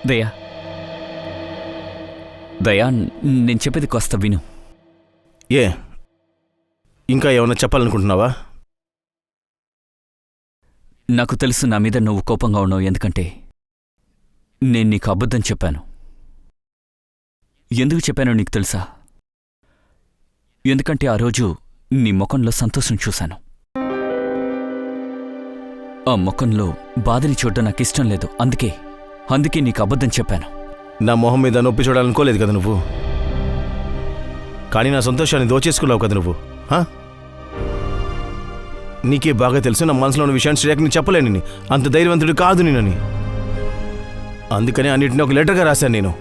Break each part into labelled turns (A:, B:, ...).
A: దయా దయా, నేను చెప్పేది కాస్త విను.
B: ఏ ఇంకా ఏమైనా చెప్పాలనుకుంటున్నావా?
A: నాకు తెలుసు నా మీద నువ్వు కోపంగా ఉన్నావు, ఎందుకంటే నేను నీకు అబద్ధం చెప్పాను. ఎందుకు చెప్పానో నీకు తెలుసా? ఎందుకంటే ఆ రోజు నీ ముఖంలో సంతోషం చూశాను. ఆ ముఖంలో బాధని చూడడం నాకిష్టం లేదు. అందుకే నీకు అబద్ధం చెప్పాను.
B: నా మొహం మీద నొప్పి చూడాలనుకోలేదు కదా నువ్వు, కానీ నా సంతోషాన్ని దోచేసుకున్నావు కదా నువ్వు. నీకే బాగా తెలుసు నా మనసులో ఉన్న విషయాన్ని శ్రేయకు నేను చెప్పలేనని. అంత ధైర్యవంతుడు కాదు నేనని. అందుకని అన్నింటినీ ఒక లెటర్గా రాశాను.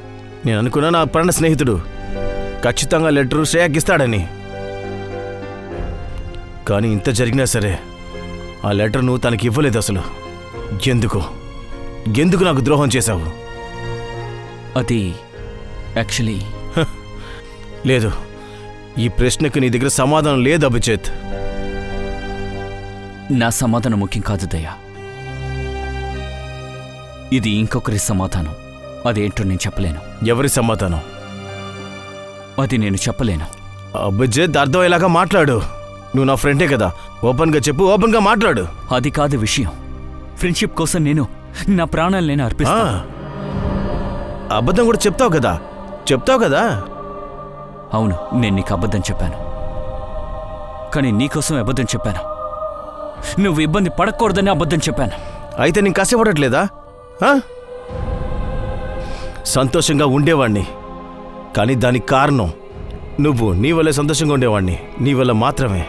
B: నేను అనుకున్నా నా ప్రాణ స్నేహితుడు ఖచ్చితంగా లెటరు శ్రేయకి ఇస్తాడని. కానీ ఇంత జరిగినా సరే ఆ లెటర్ నువ్వు తనకి ఇవ్వలేదు. అసలు ఎందుకు నాకు ద్రోహం చేశావు?
A: అది యాక్చువల్లీ
B: లేదు, ఈ ప్రశ్నకు నీ దగ్గర సమాధానం లేదు అభిజిత్.
A: నా సమాధానం ముఖ్యం కాదు దయా, ఇది ఇంకొకరి సమాధానం. అదేంటో నేను చెప్పలేను.
B: ఎవరి సమాధానం?
A: అది నేను చెప్పలేను.
B: అభిజిత్, అర్థమయ్యేలాగా మాట్లాడు. నువ్వు నా ఫ్రెండే కదా, ఓపెన్గా చెప్పు, ఓపెన్గా మాట్లాడు.
A: అది కాదు విషయం. ఫ్రెండ్షిప్ కోసం నేను నా ప్రాణాలు నేను అర్పిస్తా.
B: అబద్ధం కూడా చెప్తావు కదా.
A: అవును, నేను నీకు అబద్ధం చెప్పాను, కానీ నీకోసం అబద్ధం చెప్పాను. నువ్వు ఇబ్బంది పడకూడదని అబద్ధం చెప్పాను.
B: అయితే నేను కష్టపడట్లేదా? సంతోషంగా ఉండేవాణ్ణి, కానీ దానికి కారణం నువ్వు. నీ వల్లే సంతోషంగా ఉండేవాణ్ణి, నీ వల్ల మాత్రమే.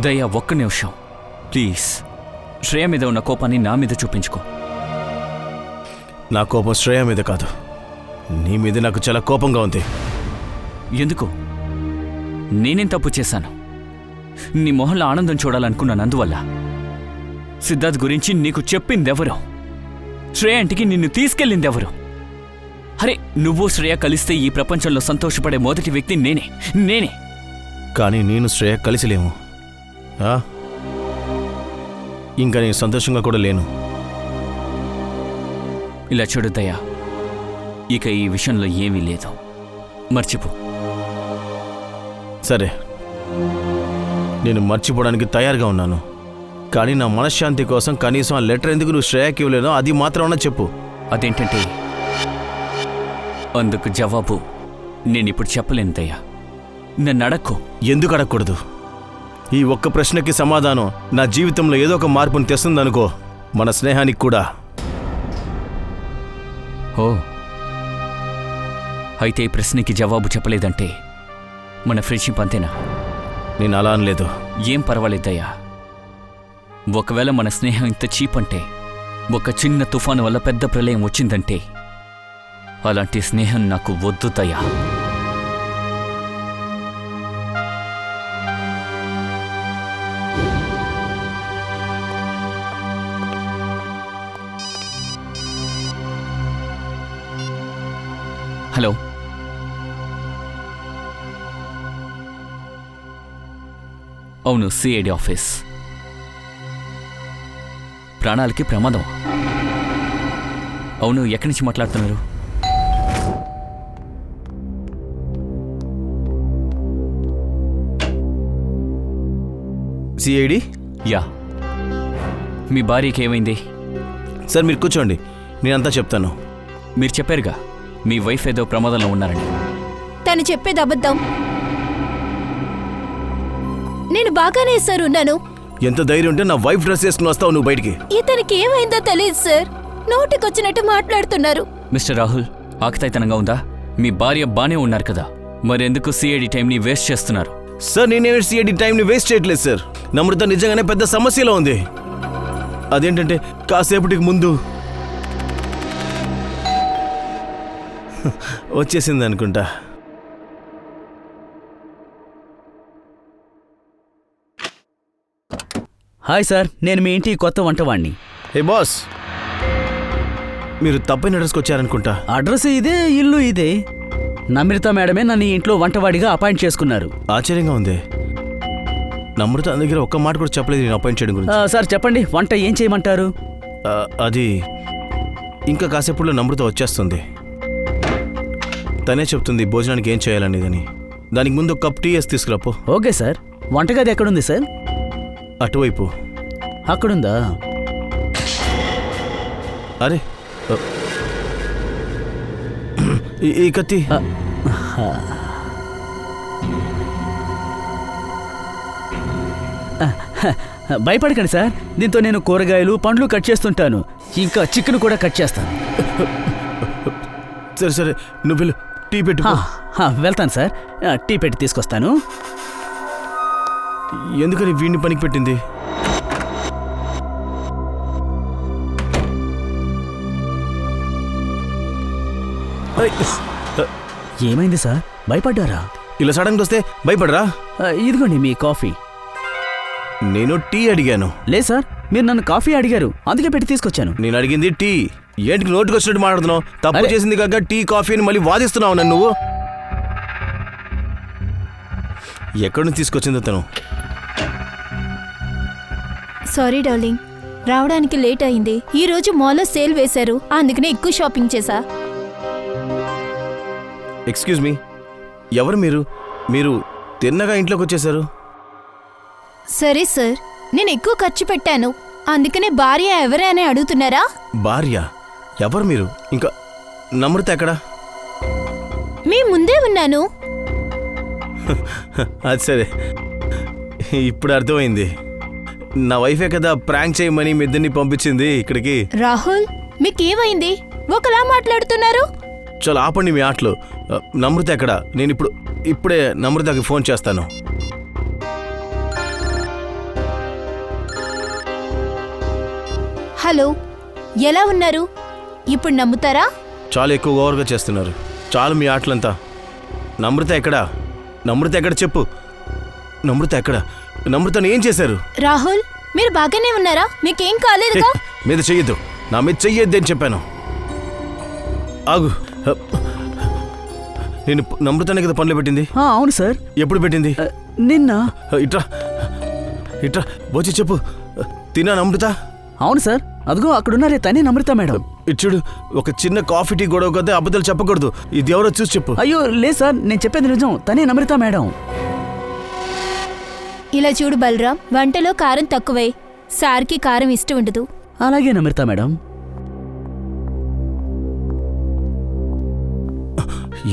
A: దయా ఒక్క నిమిషం ప్లీజ్. శ్రేయ మీద ఉన్న కోపాన్ని నా మీద చూపించుకో.
B: నా కోపం శ్రేయ మీద కాదు, నీ మీద నాకు చాలా కోపంగా ఉంది.
A: ఎందుకు? నేనేం తప్పు చేశాను? నీ మొహంలో ఆనందం చూడాలనుకున్నాను, అందువల్ల. సిద్ధార్థ్ గురించి నీకు చెప్పిందెవరు? శ్రేయ ఇంటికి నిన్ను తీసుకెళ్ళిందెవరు? అరే, నువ్వు శ్రేయ కలిస్తే ఈ ప్రపంచంలో సంతోషపడే మొదటి వ్యక్తి నేనే.
B: కానీ నేను శ్రేయ కలిసిలేము. ఇంకా నేను సంతోషంగా కూడా లేను.
A: ఇలా చూడు దయా, ఇక ఈ విషయంలో ఏమీ లేదు, మర్చిపో.
B: సరే, నేను మర్చిపోవడానికి తయారుగా ఉన్నాను, కానీ నా మనశ్శాంతి కోసం కనీసం ఆ లెటర్ ఎందుకు నువ్వు శ్రేయకి ఇవ్వలేనో అది మాత్రమన్నా చెప్పు.
A: అదేంటంటే అందుకు జవాబు నేనిప్పుడు చెప్పలేను దయా. నన్ను అడక్కు. ఎందుకు
B: అడగకూడదు? ఈ ఒక్క ప్రశ్నకి సమాధానం నా జీవితంలో ఏదో ఒక మార్పుని తెస్తుందనుకో, మన స్నేహానికి కూడా.
A: ఓ, అయితే ఈ ప్రశ్నకి జవాబు చెప్పలేదంటే మన ఫ్రెండ్షిప్ అంతేనా?
B: నేను అలా అనలేదు.
A: ఏం పర్వాలేదయ్యా. ఒకవేళ మన స్నేహం ఇంత చీప్ అంటే, ఒక చిన్న తుఫాను వల్ల పెద్ద ప్రళయం వచ్చిందంటే, అలాంటి స్నేహం నాకు వద్దు దయా. హలో, అవును, సిఐడి ఆఫీస్. ప్రాణాలకి ప్రమాదం. అవును, ఎక్కడి నుంచి మాట్లాడుతున్నారు?
B: సిఐడి?
A: యా. మీ భార్యకి ఏమైంది?
B: సార్ మీరు కూర్చోండి, నేనంతా చెప్తాను.
A: మీరు చెప్పారుగా మీ వైఫ్ ఏదో ప్రమాదంలో ఉన్నారని.
C: తను చెప్పేది అబద్ధం. నేను బాగానే సార్ ఉన్నాను.
B: ఎంత ధైర్యం ఉంటే నా వైఫ్ డ్రెస్ వేసుకుని వస్తావు నువ్వు బయటికి?
C: ఇతనికి ఏమైందో తెలియదు సార్, నోటికొచ్చినట్టు మాట్లాడుతున్నారు.
A: మిస్టర్ రాహుల్, ఆకతాయితనంగా ఉందా? మీ భార్య బానే ఉన్నారు కదా, మరెందుకు సిఐడి టైంని వేస్ట్ చేస్తున్నారు?
B: సార్, నేనే సిఐడి టైంని వేస్ట్ చేయట్లేదు సార్. నమ్రత నిజంగానే పెద్ద సమస్యలో ఉంది. అదేంటంటే కాసేపటికి ముందు వచ్చేసింది అనుకుంటా.
D: హాయ్ సార్, నేను మీ ఇంటి కొత్త వంటవాణ్ణి.
B: హే బాస్, మీరు తప్పైన అడ్రస్కి వచ్చారనుకుంటా.
D: అడ్రస్ ఇదే, ఇల్లు ఇదే. నమ్రత మేడమే నన్ను ఈ ఇంట్లో వంటవాడిగా అపాయింట్ చేసుకున్నారు.
B: ఆశ్చర్యంగా ఉంది. నమ్రత నా దగ్గర ఒక్క మాట కూడా చెప్పలేదు నేను అపాయింట్ చేయడం గురించి.
D: సార్ చెప్పండి, వంట ఏం చేయమంటారు?
B: అది ఇంకా కాసేపులో నమ్రత వచ్చేస్తుంది. తనే చెప్తుంది భోజనానికి ఏం చేయాలనేదని. దానికి ముందు ఒక కప్ టీ వేసి తీసుకురాపో.
D: Okay sir. వంటగది ఎక్కడుంది సార్?
B: అటువైపు.
D: అక్కడుందా?
B: అరే ఈ కత్తి.
D: భయపడకండి సార్, దీంతో నేను కూరగాయలు పండ్లు కట్ చేస్తుంటాను, ఇంకా చికెన్ కూడా కట్ చేస్తాను.
B: సరే సరే, నువ్వు వెళ్ళు, టీ పెట్టు.
D: వెళ్తాను సార్, టీ పెట్టి తీసుకొస్తాను.
B: ఎందుకని వీడిని పనికి పెట్టింది?
D: ఏమైంది సార్, భయపడ్డారా?
B: ఇలా సడన్గా వస్తే భయపడరా?
D: ఇదిగోండి మీ కాఫీ.
B: నేను టీ అడిగాను.
D: లేదు సార్, మీరు నన్ను కాఫీ అడిగారు, అందుకే పెట్టి తీసుకొచ్చాను.
B: నేను అడిగింది టీ. ఏంటికి నోటికి వచ్చినట్టు మాట్లాడుతున్నావు? తప్పు చేసింది కాక టీ కాఫీ అని మళ్ళీ వాదిస్తున్నావు నన్ను నువ్వు. ఎక్కడి నుంచి తీసుకొచ్చిందో తను?
C: సారీ డార్లింగ్, రావడానికి లేట్ అయింది. ఈ రోజు మాల్లో సేల్ వేశారు, అందుకనే ఎక్కువ షాపింగ్ చేశా.
B: ఎక్స్క్యూజ్ మీ, ఎవరు మీరు? మీరు తిన్నగా ఇంట్లోకి వచ్చేసారు.
C: సరే సార్, నేను ఎక్కువ ఖర్చు పెట్టాను, అందుకనే భార్య ఎవరే అని అడుగుతున్నారా?
B: భార్య? ఎవరు మీరు? ఇంకా నమ్రత ఎక్కడా?
C: మీ ముందే ఉన్నాను.
B: అది సరే, ఇప్పుడు అర్థమైంది. నా వైఫే కదా ప్రాంక్ చేయమని మీ ఇద్దరిని పంపించింది ఇక్కడికి.
C: రాహుల్, మీకేమైంది? ఒకలా మాట్లాడుతున్నారు.
B: చాలా ఆపండి మీ ఆటలు. నమ్రత ఎక్కడా? నేను ఇప్పుడే నమ్రతకి ఫోన్ చేస్తాను.
C: హలో, ఎలా ఉన్నారు? ఇప్పుడు నమ్ముతారా?
B: చాలా ఎక్కువ ఓవర్గా చేస్తున్నారు. చాలు మీ ఆటలంతా. నమ్రత ఎక్కడా? నమ్రత ఎక్కడ చెప్పు. నమ్రత ఎక్కడా? నమ్రతను ఏం చేశారు?
C: రాహుల్, మీరు బాగానే ఉన్నారా? మీకేం కాలేదుగా?
B: మీద చెయ్యొద్దు, నా మీద చెయ్యొద్దు అని చెప్పాను. ఆగు. నేను నమ్రతనే కదా పనులు పెట్టింది.
D: అవును సార్.
B: ఎప్పుడు పెట్టింది?
D: నిన్న.
B: ఇట్రా ఇట్రా, వచ్చి చెప్పు. తిన్నా నమ్రత?
D: అవును సార్, అదిగో అక్కడున్నారే, తనే నమ్రత మేడం.
B: ఇచ్చుడు, ఒక చిన్న కాఫీ టీ గొడవ కదా, అబద్ధాలు చెప్పకూడదు. ఇది ఎవరో చూసి చెప్పు.
D: అయ్యో లేదు సార్, నేను చెప్పేది నిజం, తనే నమ్రత మేడం.
C: ఇలా చూడు బలరాం, వంటలో కారం తక్కువై. సార్కి కారం ఇష్టం ఉండదు.
D: అలాగే నమ్రత మేడం.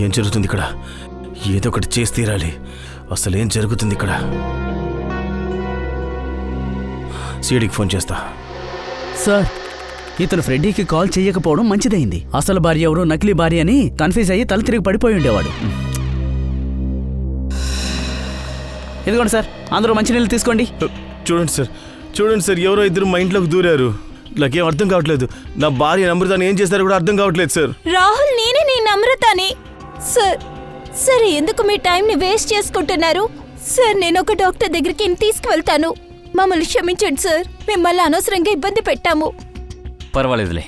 B: ఏం జరుగుతుంది ఇక్కడ? ఏదో ఒకటి చేసి తీరాలి. అసలు ఏం జరుగుతుంది ఇక్కడ? సీడీకి ఫోన్ చేస్తా.
D: సార్, ఇతను ఫ్రెడ్డీకి కాల్ చెయ్యకపోవడం మంచిదైంది. అసలు భార్య ఎవరు, నకిలీ భార్య అని కన్ఫ్యూజ్ అయ్యి తల తిరిగి పడిపోయి ఉండేవాడు. ఇదిగోండి సార్, అందరూ మంచినీళ్ళు తీసుకోండి.
B: చూడండి సార్, చూడండి సార్, ఎవరో ఇద్దరు మా ఇంట్లోకి దూరారు. నాకేం అర్థం కావట్లేదు. నా భార్య నమ్రతని ఏం చేస్తారో కూడా అర్థం కావట్లేదు సార్.
C: రాహుల్, నేనే నీ నమ్రతని. సార్, సరే, ఎందుకు మీ టైంని వేస్ట్ చేసుకుంటున్నారు? సార్, నేను ఒక డాక్టర్ దగ్గరికి తీసుకువెళ్తాను. మమ్మల్ని క్షమించండి సార్, మిమ్మల్ని అనవసరంగా ఇబ్బంది పెట్టాము.
A: పర్వాలేదులే,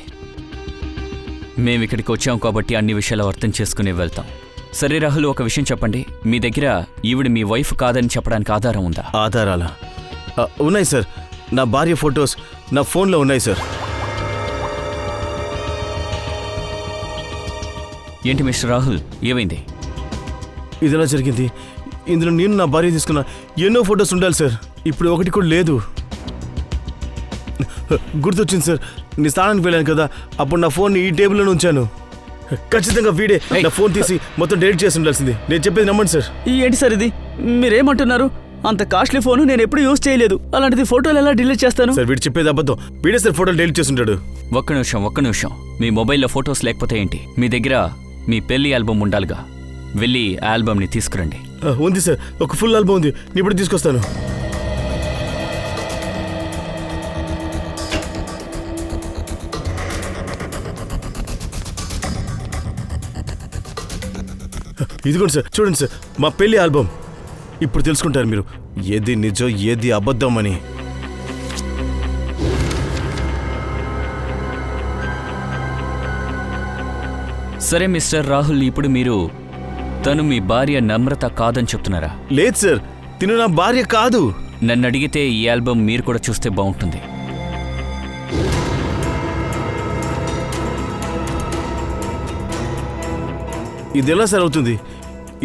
A: మేమిక్కడికి వచ్చాం కాబట్టి అన్ని విషయాలు అర్థం చేసుకుని వెళ్తాం. సరే రాహుల్, ఒక విషయం చెప్పండి. మీ దగ్గర ఈవిడ మీ వైఫ్ కాదని చెప్పడానికి ఆధారం ఉందా?
B: ఆధారాలా? ఉన్నాయి సార్. నా భార్య ఫొటోస్ నా ఫోన్లో ఉన్నాయి సార్.
A: ఏంటి మిస్టర్ రాహుల్, ఏమైంది?
B: ఇది ఎలా జరిగింది? ఇందులో నేను నా భార్య తీసుకున్న ఎన్నో ఫొటోస్ ఉండాలి సార్. ఇప్పుడు ఒకటి కూడా లేదు. గుర్తొచ్చింది సార్, నీ స్థానానికి వెళ్ళాను కదా, అప్పుడు నా ఫోన్ ఈ టేబుల్లో ఉంచాను. ఖచ్చితంగా వీడే నా ఫోన్ తీసి మొత్తం డెలీట్ చేసి ఉండాల్సింది. నేను చెప్పేది నమ్మండి సార్.
D: ఏంటి సార్ ఇది? మీరేమంటున్నారు? అంత కాస్ట్లీ ఫోను నేను ఎప్పుడు యూజ్ చేయలేదు. అలాంటిది ఫోటోలు ఎలా డిలీట్ చేస్తాను?
B: సార్, వీడు చెప్పేది అబద్ధం. వీడే సార్ ఫోటోలు డెలీట్ చేసి ఉంటాడు.
A: ఒక్క నిమిషం. మీ మొబైల్లో ఫొటోస్ లేకపోతే ఏంటి? మీ దగ్గర మీ పెళ్లి ఆల్బమ్ ఉండాలిగా, వెళ్ళి ఆ ఆల్బమ్ని తీసుకురండి.
B: ఉంది సార్, ఒక ఫుల్ ఆల్బమ్ ఉంది. నేను ఇప్పుడు తీసుకొస్తాను. ఇదిగోండి సార్, చూడండి సార్, మా పెళ్లి ఆల్బమ్. ఇప్పుడు తెలుసుకుంటారు మీరు ఏది నిజం ఏది అబద్ధం అని.
A: సరే మిస్టర్ రాహుల్, ఇప్పుడు మీరు తను మీ భార్య నమ్రత కాదని చెప్తున్నారా?
B: లేదు సార్, తిను నా భార్య కాదు.
A: నన్ను అడిగితే ఈ ఆల్బమ్ మీరు కూడా చూస్తే బాగుంటుంది.
B: ఇది ఎలా సార్ అవుతుంది?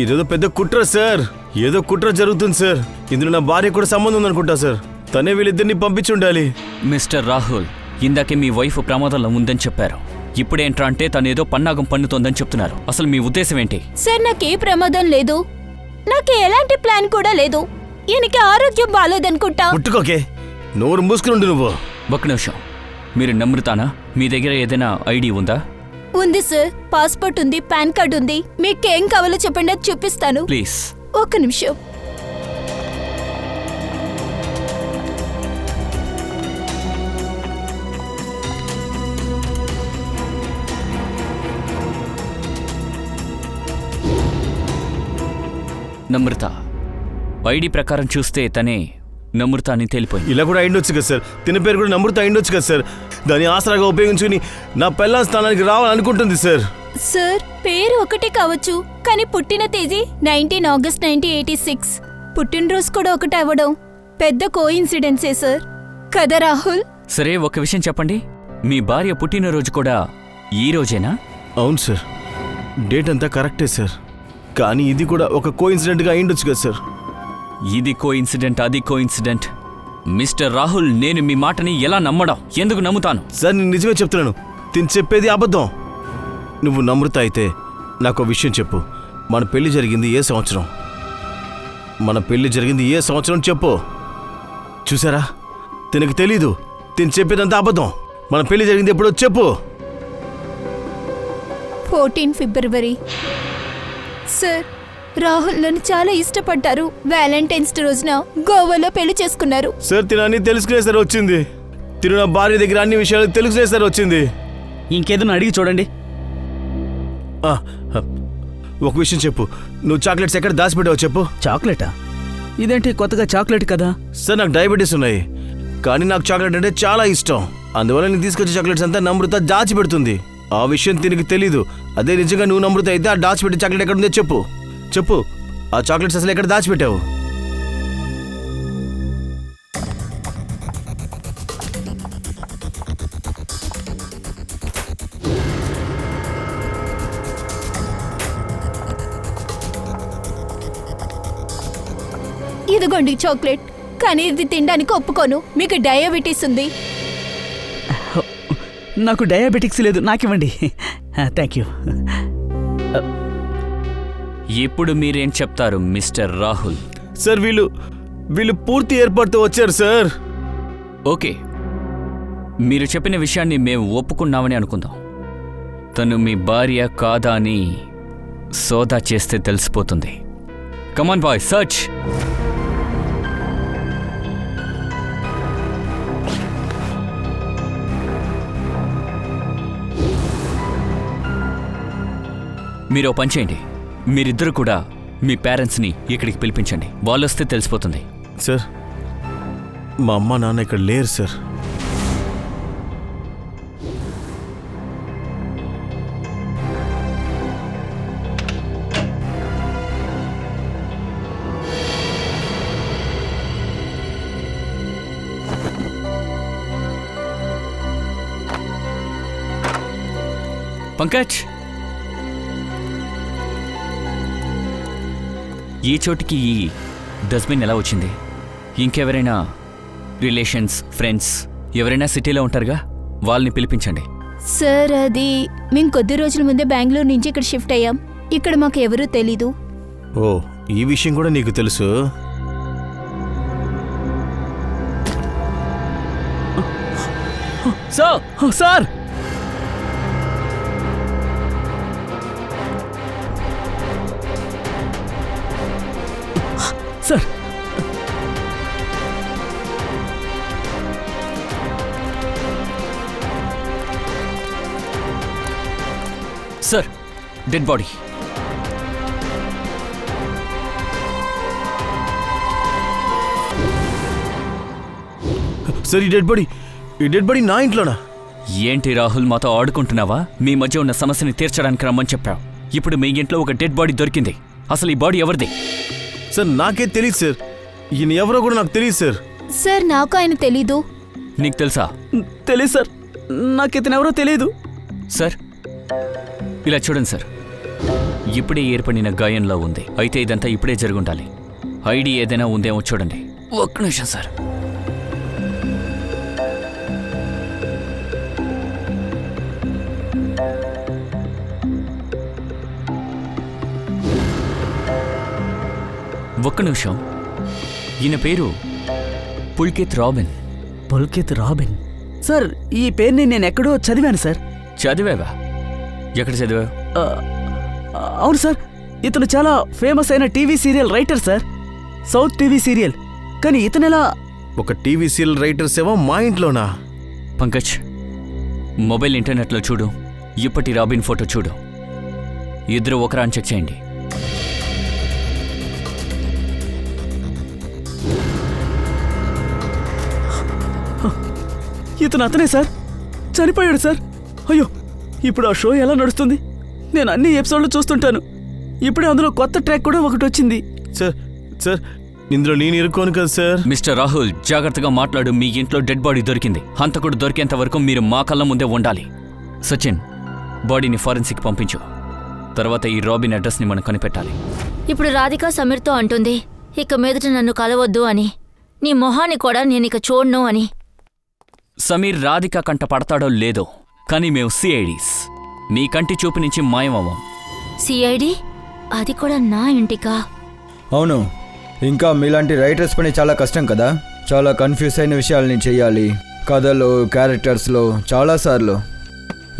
B: ఇదేదో పెద్ద కుట్ర సార్, ఏదో కుట్ర జరుగుతుంది సార్. ఇందులో నా భార్య కూడా సంబంధం ఉందనుకుంటా సార్. తనే వీళ్ళిద్దరిని పంపించి ఉండాలి.
A: మిస్టర్ రాహుల్, ఇందాకే మీ వైఫ్ ప్రమాదంలో ఉందని చెప్పారు. ఇప్పుడేంట్రా అంటే తనేదో పన్నాగం పన్నుతోందని చెప్తున్నారు. అసలు మీ ఉద్దేశం ఏంటి?
C: సార్ నాకే ప్రమాదం లేదు, నాకు ఎలాంటి ప్లాన్ కూడా లేదు. ఈయనకి ఆరోగ్యం బాగాలేదనుకుంటా.
B: ముట్టుకోకే, నోరు మూసుకుని నువ్వు.
A: ఒక్క నిమిషం, మీరు నమ్రతానా? మీ దగ్గర ఏదైనా ఐడి ఉందా?
C: ఉంది సార్, పాస్పోర్ట్ ఉంది, పాన్ కార్డ్ ఉంది. మీకేం కావాలో చెప్పండి, అది చూపిస్తాను.
A: ప్లీజ్.
C: ఒక్క నిమిషం.
A: నమ్రత ఐడి ప్రకారం చూస్తే తనే నమ్రత అని తేలిపోయింది.
B: ఇలా కూడా అయిండొచ్చు కదా సార్. తిన పేరు కూడా నమ్రత అయిండొచ్చు కదా సార్. దాన్ని ఆసరాగా ఉపయోగించుకుని నా పెళ్ళాం స్థానానికి రావాలనుకుంటుంది సార్.
C: సార్ పేరు ఒకటే కావచ్చు, కానీ పుట్టిన తేదీ 19 ఆగస్ట్ 1986. పుట్టినరోజు కూడా ఒకటే అవ్వడం పెద్ద కోఇన్సిడెన్సే సార్. కదా రాహుల్?
A: సరే, ఒక విషయం చెప్పండి, మీ భార్య పుట్టినరోజు కూడా ఈ రోజేనా?
B: అవును సార్, డేట్ అంతా కరెక్టే సార్. కానీ ఇది కూడా ఒక కోఇన్సిడెంట్గా అయిండొచ్చు కదా సార్.
A: ఇది కోఇన్సిడెంట్, అది కోఇన్సిడెంట్. మిస్టర్ రాహుల్, నేను మీ మాటని ఎలా నమ్మడం? ఎందుకు నమ్ముతాను?
B: సార్ నేను నిజమే చెప్తున్నాను, తిని చెప్పేది అబద్ధం. నువ్వు నమ్రత అయితే నాకు విషయం చెప్పు. మన పెళ్లి జరిగింది ఏ సంవత్సరం? మన పెళ్లి జరిగింది ఏ సంవత్సరం చెప్పు. చూసారా, తినకు తెలీదు, తిని చెప్పేదంతా అబద్ధం. మన పెళ్లి జరిగింది ఎప్పుడో చెప్పు.
C: 14 ఫిబ్రవరి. సార్ రాహుల్ నన్ను చాలా ఇష్టపడ్డారు. వ్యాలంటైన్స్ డే రోజున గోవాలో పెళ్లి చేసుకున్నారు.
B: సార్ తిన అన్ని తెలుసుకునే సార్ వచ్చింది. తిను నా భార్య దగ్గర అన్ని విషయాలు తెలుసుకునే సార్ వచ్చింది.
D: ఇంకేదైనా అడిగి చూడండి.
B: ఒక విషయం చెప్పు, నువ్వు చాక్లెట్స్ ఎక్కడ దాచిపెట్టావు చెప్పు.
D: చాక్లెటా? ఇదేంటి కొత్తగా చాక్లెట్ కదా?
B: సార్ నాకు డయాబెటీస్ ఉన్నాయి, కానీ నాకు చాక్లెట్ అంటే చాలా ఇష్టం. అందువల్ల నేను తీసుకొచ్చే చాక్లెట్స్ అంతా నమ్రత దాచిపెడుతుంది. ఆ విషయం తినకి తెలీదు. అదే నిజంగా నువ్వు నమ్రత అయితే ఆ దాచిపెట్టే చాక్లెట్ ఎక్కడ ఉందో చెప్పు. చెప్పు, ఆ చాక్లెట్స్ అసలు ఎక్కడ దాచిపెట్టావు?
C: ఇదిగోండి చాక్లెట్, కానీ ఇది తినడానికి ఒప్పుకోను. మీకు డయాబెటీస్ ఉంది.
D: నాకు డయాబెటిక్స్ లేదు, నాకివ్వండి. Thank you.
A: ఇప్పుడు మీరేం చెప్తారు మిస్టర్ రాహుల్?
B: సార్ వీళ్ళు పూర్తి ఏర్పాటుతో వచ్చారు సార్.
A: ఓకే, మీరు చెప్పిన విషయాన్ని మేము ఒప్పుకున్నామని అనుకుందాం. తను మీ భార్య కాదా అని సోదా చేస్తే తెలిసిపోతుంది. Come on boy, search. మీరు ఓ పని చేయండి, మీరిద్దరు కూడా మీ పేరెంట్స్ని ఇక్కడికి పిలిపించండి. వాళ్ళు వస్తే తెలిసిపోతుంది.
B: సార్ మా అమ్మ నాన్న ఇక్కడ లేరు సార్.
A: పంకజ్, ఈ చోటికి ఈ డస్ట్బిన్ ఎలా వచ్చింది? ఇంకెవరైనా రిలేషన్స్, ఫ్రెండ్స్ ఎవరైనా సిటీలో ఉంటారుగా, వాళ్ళని పిలిపించండి.
C: సార్ అది మేము కొద్ది రోజుల ముందే బెంగళూరు నుంచి ఇక్కడ షిఫ్ట్ అయ్యాం. ఇక్కడ మాకు ఎవరూ తెలీదు.
B: ఓ, ఈ విషయం కూడా నీకు తెలుసు?
D: Sir sir
A: sir, dead body.
B: Sir ఈ డెడ్ బాడీ నా ఇంట్లోనా?
A: ఏంటి రాహుల్, మాతో ఆడుకుంటున్నావా? మీ మధ్య ఉన్న సమస్యని తీర్చడానికి రమ్మని చెప్పావు. ఇప్పుడు మీ ఇంట్లో ఒక డెడ్ బాడీ దొరికింది. అసలు ఈ బాడీ ఎవరిది?
B: సార్ నాకే తెలియదు సార్. ఈయన ఎవరో కూడా నాకు తెలియదు సార్.
C: సార్ నాకు ఆయన తెలీదు.
A: నీకు తెలుసా?
D: తెలియదు సార్, నాకు ఇతను ఎవరో తెలియదు.
A: సార్ ఇలా చూడండి సార్, ఇప్పుడే ఏర్పడిన గాయంలా ఉంది. అయితే ఇదంతా ఇప్పుడే జరుగుండాలి. ఐడి ఏదైనా ఉందేమో చూడండి. ఒక్క నిమిషం సార్. ఒక్క నిమిషం. ఈయన పేరు Pulkit robin.
D: Pulkit robin. Sir ఈ పేరుని నేను ఎక్కడో చదివాను సార్.
A: చదివావా? ఎక్కడ చదివావు?
D: అవును సార్, ఇతను చాలా ఫేమస్ అయిన TV serial writer sir. South TV serial. కానీ ఇతనెలా?
B: ఒక టీవీ సీరియల్ రైటర్స్ ఏమో మా ఇంట్లోనా?
A: పంకజ్, మొబైల్ ఇంటర్నెట్లో చూడు. ఇప్పటి రాబిన్ ఫోటో చూడు. ఇద్దరు ఒకరా అని చెక్ చేయండి.
D: ఇతను అతనే సార్. చనిపోయాడు సార్. అయ్యో, ఇప్పుడు ఆ షో ఎలా నడుస్తుంది? నేను అన్ని ఎపిసోడ్లు చూస్తుంటాను. ఇప్పుడే అందులో కొత్త ట్రాక్ కూడా ఒకటి వచ్చింది.
B: సార్ సార్ ఇందులో నేను ఇరుక్కోను కదా సార్.
A: మిస్టర్ రాహుల్, జాగ్రత్తగా మాట్లాడు. మీ ఇంట్లో డెడ్ బాడీ దొరికింది. హంతకుడు దొరికేంత వరకు మీరు మా కళ్ళ ముందే ఉండాలి. సచిన్, బాడీని ఫారెన్సిక్ పంపించు. తర్వాత ఈ రాబిన్ అడ్రస్ని మనం కనిపెట్టాలి.
E: ఇప్పుడు రాధిక సమీర్తో అంటుంది, ఇక మీదట నన్ను కలవద్దు అని. నీ మొహాన్ని కూడా నేనిక చూడను అని.
A: సమీర్ రాధిక కంట పడతాడో లేదో, కానీ మేము సిఐడీస్. మీ కంటి చూపు నుంచి మాయమవ్వం.
E: సిఐడి? అది కూడా నా ఇంటికా?
F: అవును. ఇంకా మీలాంటి రైటర్స్ పని చాలా కష్టం కదా. చాలా కన్ఫ్యూజ్ అయిన విషయాల్ని చెయ్యాలి. కథలో, క్యారెక్టర్స్లో, చాలాసార్లు.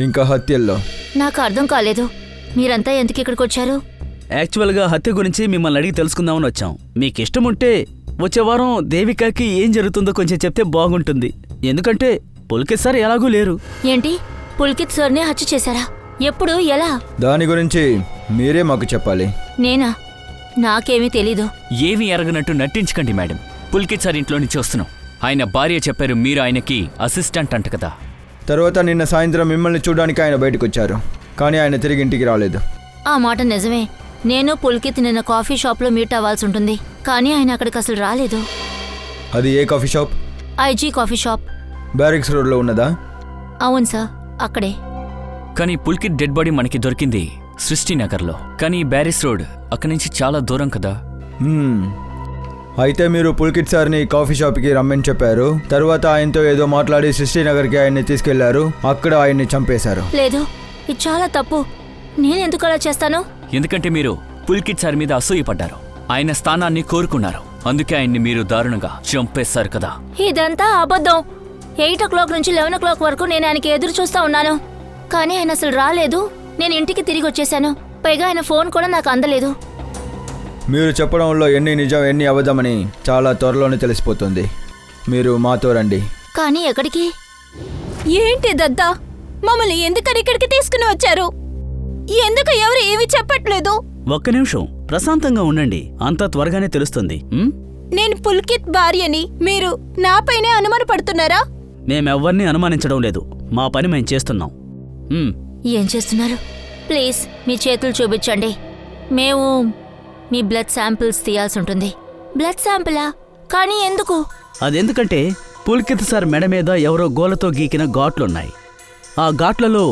F: ఇంకా హత్యల్లో.
E: నాకు అర్థం కాలేదు. మీరంతా ఎందుకు ఇక్కడికి వచ్చారు?
D: యాక్చువల్గా హత్య గురించి మిమ్మల్ని అడిగి తెలుసుకుందామని వచ్చాం. మీకు ఇష్టం ఉంటే వచ్చే వారం దేవికాకి ఏం జరుగుతుందో కొంచెం చెప్తే బాగుంటుంది. ఎందుకంటే పుల్కిత్ సార్ ఎలాగూ లేరు.
E: ఏంటి, పుల్కిత్ సార్ని హత్య చేశారా? ఎప్పుడు, ఎలా?
F: దాని గురించి మీరే మాకు చెప్పాలి.
E: నేనా? నాకేమీ తెలీదు.
A: ఏమీ ఎరగనట్టు నటించకండి మేడం. పుల్కిత్ సార్ ఇంట్లో నుంచి వస్తున్నాం. ఆయన భార్య చెప్పారు మీరు ఆయనకి అసిస్టెంట్ అంట కదా.
F: తర్వాత నిన్న సాయంత్రం మిమ్మల్ని చూడడానికి ఆయన బయటకు వచ్చారు, కానీ ఆయన తిరిగి ఇంటికి రాలేదు.
E: ఆ మాట నిజమే. నేను పుల్కిత్ నిన్న కాఫీ షాప్లో మీట్ అవ్వాల్సి ఉంటుంది, కానీ ఆయన అక్కడికి అసలు రాలేదు.
F: అది ఏ coffee shop?
E: IG coffee shop.
F: Barracks రోడ్లో ఉన్నదా?
E: అవును సార్, అక్కడే.
A: కానీ పుల్కిత్ డెడ్ బాడీ మనకి దొరికింది సృష్టినగర్లో. కానీ బ్యారిస్ రోడ్ అక్కడి నుంచి చాలా దూరం కదా.
F: అయితే మీరు పుల్కిత్ సార్ని కాఫీ షాప్కి రమ్మని చెప్పారు. తర్వాత ఆయనతో ఏదో మాట్లాడి సృష్టినగర్కి ఆయన్ని తీసుకెళ్లారు. అక్కడ ఆయన్ని చంపేశారు.
E: లేదు, ఇది చాలా తప్పు. నేనెందుకు అలా చేస్తాను?
A: ఎందుకంటే మీరు పుల్కిత్ సార్ మీద అసూయపడ్డారు. ఆయన స్థానాన్ని కోరుకున్నారు. అందుకే ఆయన్ని మీరు దారుణంగా చంపేశారు కదా.
E: ఇదంతా అబద్ధం. 8 o'clock నుంచి 11 o'clock వరకు నేను ఆయనకి ఎదురు చూస్తా ఉన్నాను, కానీ ఆయన అసలు రాలేదు. నేను ఇంటికి తిరిగి వచ్చేశాను. పైగా ఆయన ఫోన్ కూడా నాకు అందలేదు.
F: మీరు చెప్పడంలో ఎన్ని నిజం ఎన్ని అబద్ధమని చాలా త్వరలోనే తెలిసిపోతుంది. మీరు మాతో రండి.
E: కానీ ఎక్కడికి?
C: ఏంటిదంతా? మమ్మల్ని ఎందుకని ఇక్కడికి తీసుకుని వచ్చారు? ఎందుకు ఎవరు ఏమీ చెప్పట్లేదు?
D: ఒక్క నిమిషం ప్రశాంతంగా ఉండండి, అంతా త్వరగానే తెలుస్తుంది.
C: నేను పుల్కిత్ భార్యని. మీరు నాపైనే అనుమానపడుతున్నారా?
D: మేమెవ్వరినీ అనుమానించడం లేదు. మా పని మేము చేస్తున్నాం.
E: ఏం చేస్తున్నారు? ప్లీజ్ మీ చేతులు చూపించండి. మేము మీ బ్లడ్ శాంపిల్స్ తీయాల్సి ఉంటుంది. బ్లడ్ శాంపిలా? కానీ ఎందుకు?
D: అదెందుకంటే పుల్కిత్ సార్ మెడ మీద ఎవరో గోలతో గీకిన ఘాట్లున్నాయి. ఆ ఘాట్లలో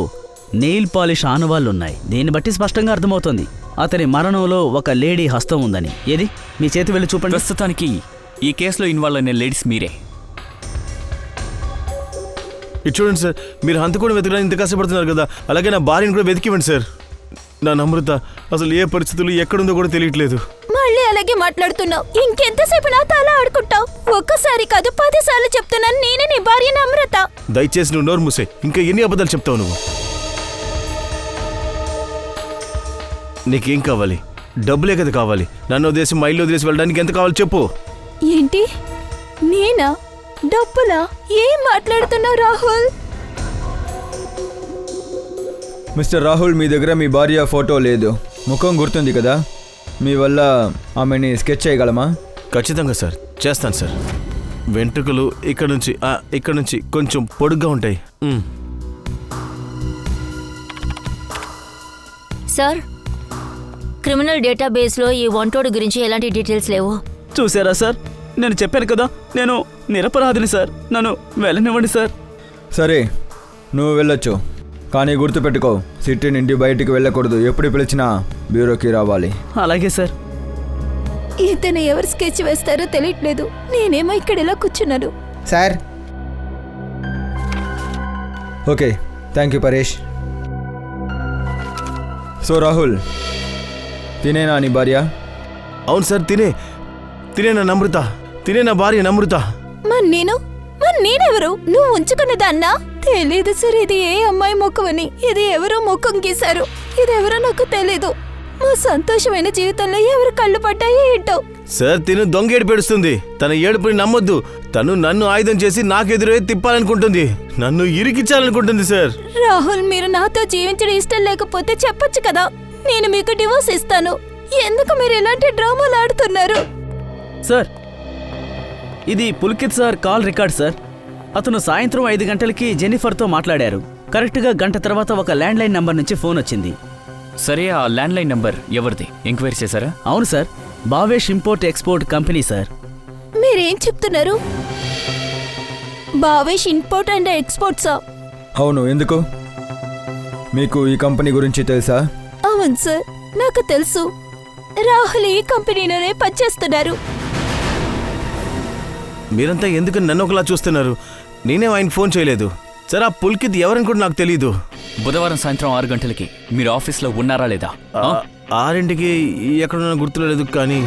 D: నెయిల్ పాలిష్ ఆనవాళ్లున్నాయి. దీన్ని బట్టి స్పష్టంగా అర్థమవుతోంది అతని మరణంలో ఒక లేడీ హస్తం ఉందని. ఏది మీ చేతి వెళ్ళి చూపండి.
A: ప్రస్తుతానికి ఈ కేసులో ఇన్వాల్వ్ అయిన లేడీస్ మీరే.
B: ఇది చూడండి సార్, మీరు హంతకుడిని వెతకడానికి ఇంత కష్టపడుతున్నారు కదా, అలాగే నా భార్యను కూడా వెతికివ్వండి సార్. నా నమ్రత అసలు ఏ పరిస్థితులు ఎక్కడుందో కూడా తెలియట్లేదు.
C: మళ్ళీ అలాగే మాట్లాడుతున్నావు. ఇంకెంతసేపు నాతో అలా ఆడుకుంటావు? ఒక్కసారి కాదు 10 సార్లు చెప్తున్నాను, నేనే నీ భార్య నమ్రత.
B: దయచేసి నువ్వు నోరు మూసే. ఇంకా ఎన్ని అబద్ధాలు చెప్తావు నువ్వు? నీకేం కావాలి? డబ్బులే కదా కావాలి. నన్ను వదిలేసి మా ఇల్లు వదిలేసి వెళ్ళడానికి ఎంత కావాలి చెప్పు.
C: ఏంటి? నేనా? డబ్బులా? ఏం మాట్లాడుతున్నావు రాహుల్?
F: మిస్టర్ రాహుల్, మీ దగ్గర మీ భార్య ఫోటో లేదు. ముఖం గుర్తుంది కదా. మీ వల్ల ఆమెని స్కెచ్ చేయగలమా?
B: ఖచ్చితంగా సార్, చేస్తాను సార్. వెంట్రుకలు ఇక్కడ నుంచి కొంచెం పొడుగ్గా ఉంటాయి.
E: సార్, క్రిమినల్ డేటాబేస్లో ఈ వంటోడు గురించి ఎలాంటి డీటెయిల్స్ లేవు.
D: చూసారా సార్, నేను చెప్పాను కదా, నేను నిరపరాధిని సార్, నన్ను వెళ్ళనివ్వండి సార్.
F: సరే, నువ్వు వెళ్ళొచ్చు, కానీ గుర్తుపెట్టుకో, సిటీ నుండి బయటికి వెళ్ళకూడదు. ఎప్పుడు పిలిచినా బ్యూరోకి రావాలి.
D: అలాగే సార్.
C: ఇతను ఎవరు స్కెచ్ వేస్తారో తెలియట్లేదు. నేనేమో ఇక్కడ ఇలా కూర్చున్నాను.
F: Sir. Okay, thank you Paresh. So Rahul, తినేనా నీ భార్య?
B: అవును సార్, తినే నా నమ్రత, తినే నా భార్య నమ్రత.
C: మరి నేనెవరు? నువ్వు ఉంచుకున్నదాన్నా? తెలీదు సార్, ఇది ఏ అమ్మాయి ముఖం అని. ఇది ఎవరో ముఖం గీశారు. ఇది ఎవరో నాకు తెలీదు. మా సంతోషమైన జీవితంలో ఎవరు కళ్ళు పడ్డాయో ఏంటో.
B: సార్, తిను దొంగ ఏడు పెడుస్తుంది. తన ఏడుపుని నమ్మొద్దు. తను నన్ను ఆయుధం చేసి నాకెదురే తిప్పాలనుకుంటుంది, నన్ను ఇరికించాలనుకుంటుంది సార్.
C: రాహుల్, మీరు నాతో జీవించడం ఇష్టం లేకపోతే చెప్పొచ్చు కదా, నేను మీకు డివోర్స్ ఇస్తాను. ఎందుకు మీరు ఇలాంటి డ్రామాలు ఆడుతున్నారు?
D: సార్, ఇది Pulkit sir call record sir. అతను సాయంత్రం 5 గంటలకి జెన్నిఫర్తో మాట్లాడారు. కరెక్ట్గా గంట తర్వాత ఒక ల్యాండ్లైన్ నంబర్ నుంచి ఫోన్ వచ్చింది.
A: సరే, ఆ ల్యాండ్లైన్ నంబర్ ఎవరిది? ఎంక్వైరీ చేశారా?
D: అవును sir, Bhavesh import export company sir.
C: మీరేం చెప్తున్నారు? భావేష్ ఇంపోర్ట్ అండ్ ఎక్స్పోర్ట్సా?
F: అవును, ఎందుకు? మీకు ఈ కంపెనీ గురించి తెలుసా?
C: అవును సార్, నాకు తెలుసు. రాహుల్ ఈ కంపెనీలోనే పనిచేస్తున్నారు.
B: మీరంతా ఎందుకని నన్ను ఒకలా చూస్తున్నారు? నేనేం ఆయన ఫోన్ చేయలేదు సార్. ఆ పుల్కిత్ ఎవరనుకుంటే నాకు తెలీదు.
A: బుధవారం సాయంత్రం 6 గంటలకి మీరు ఆఫీస్లో ఉన్నారా లేదా?
B: 6ంటికి ఎక్కడున్నా గుర్తులేదు, కానీ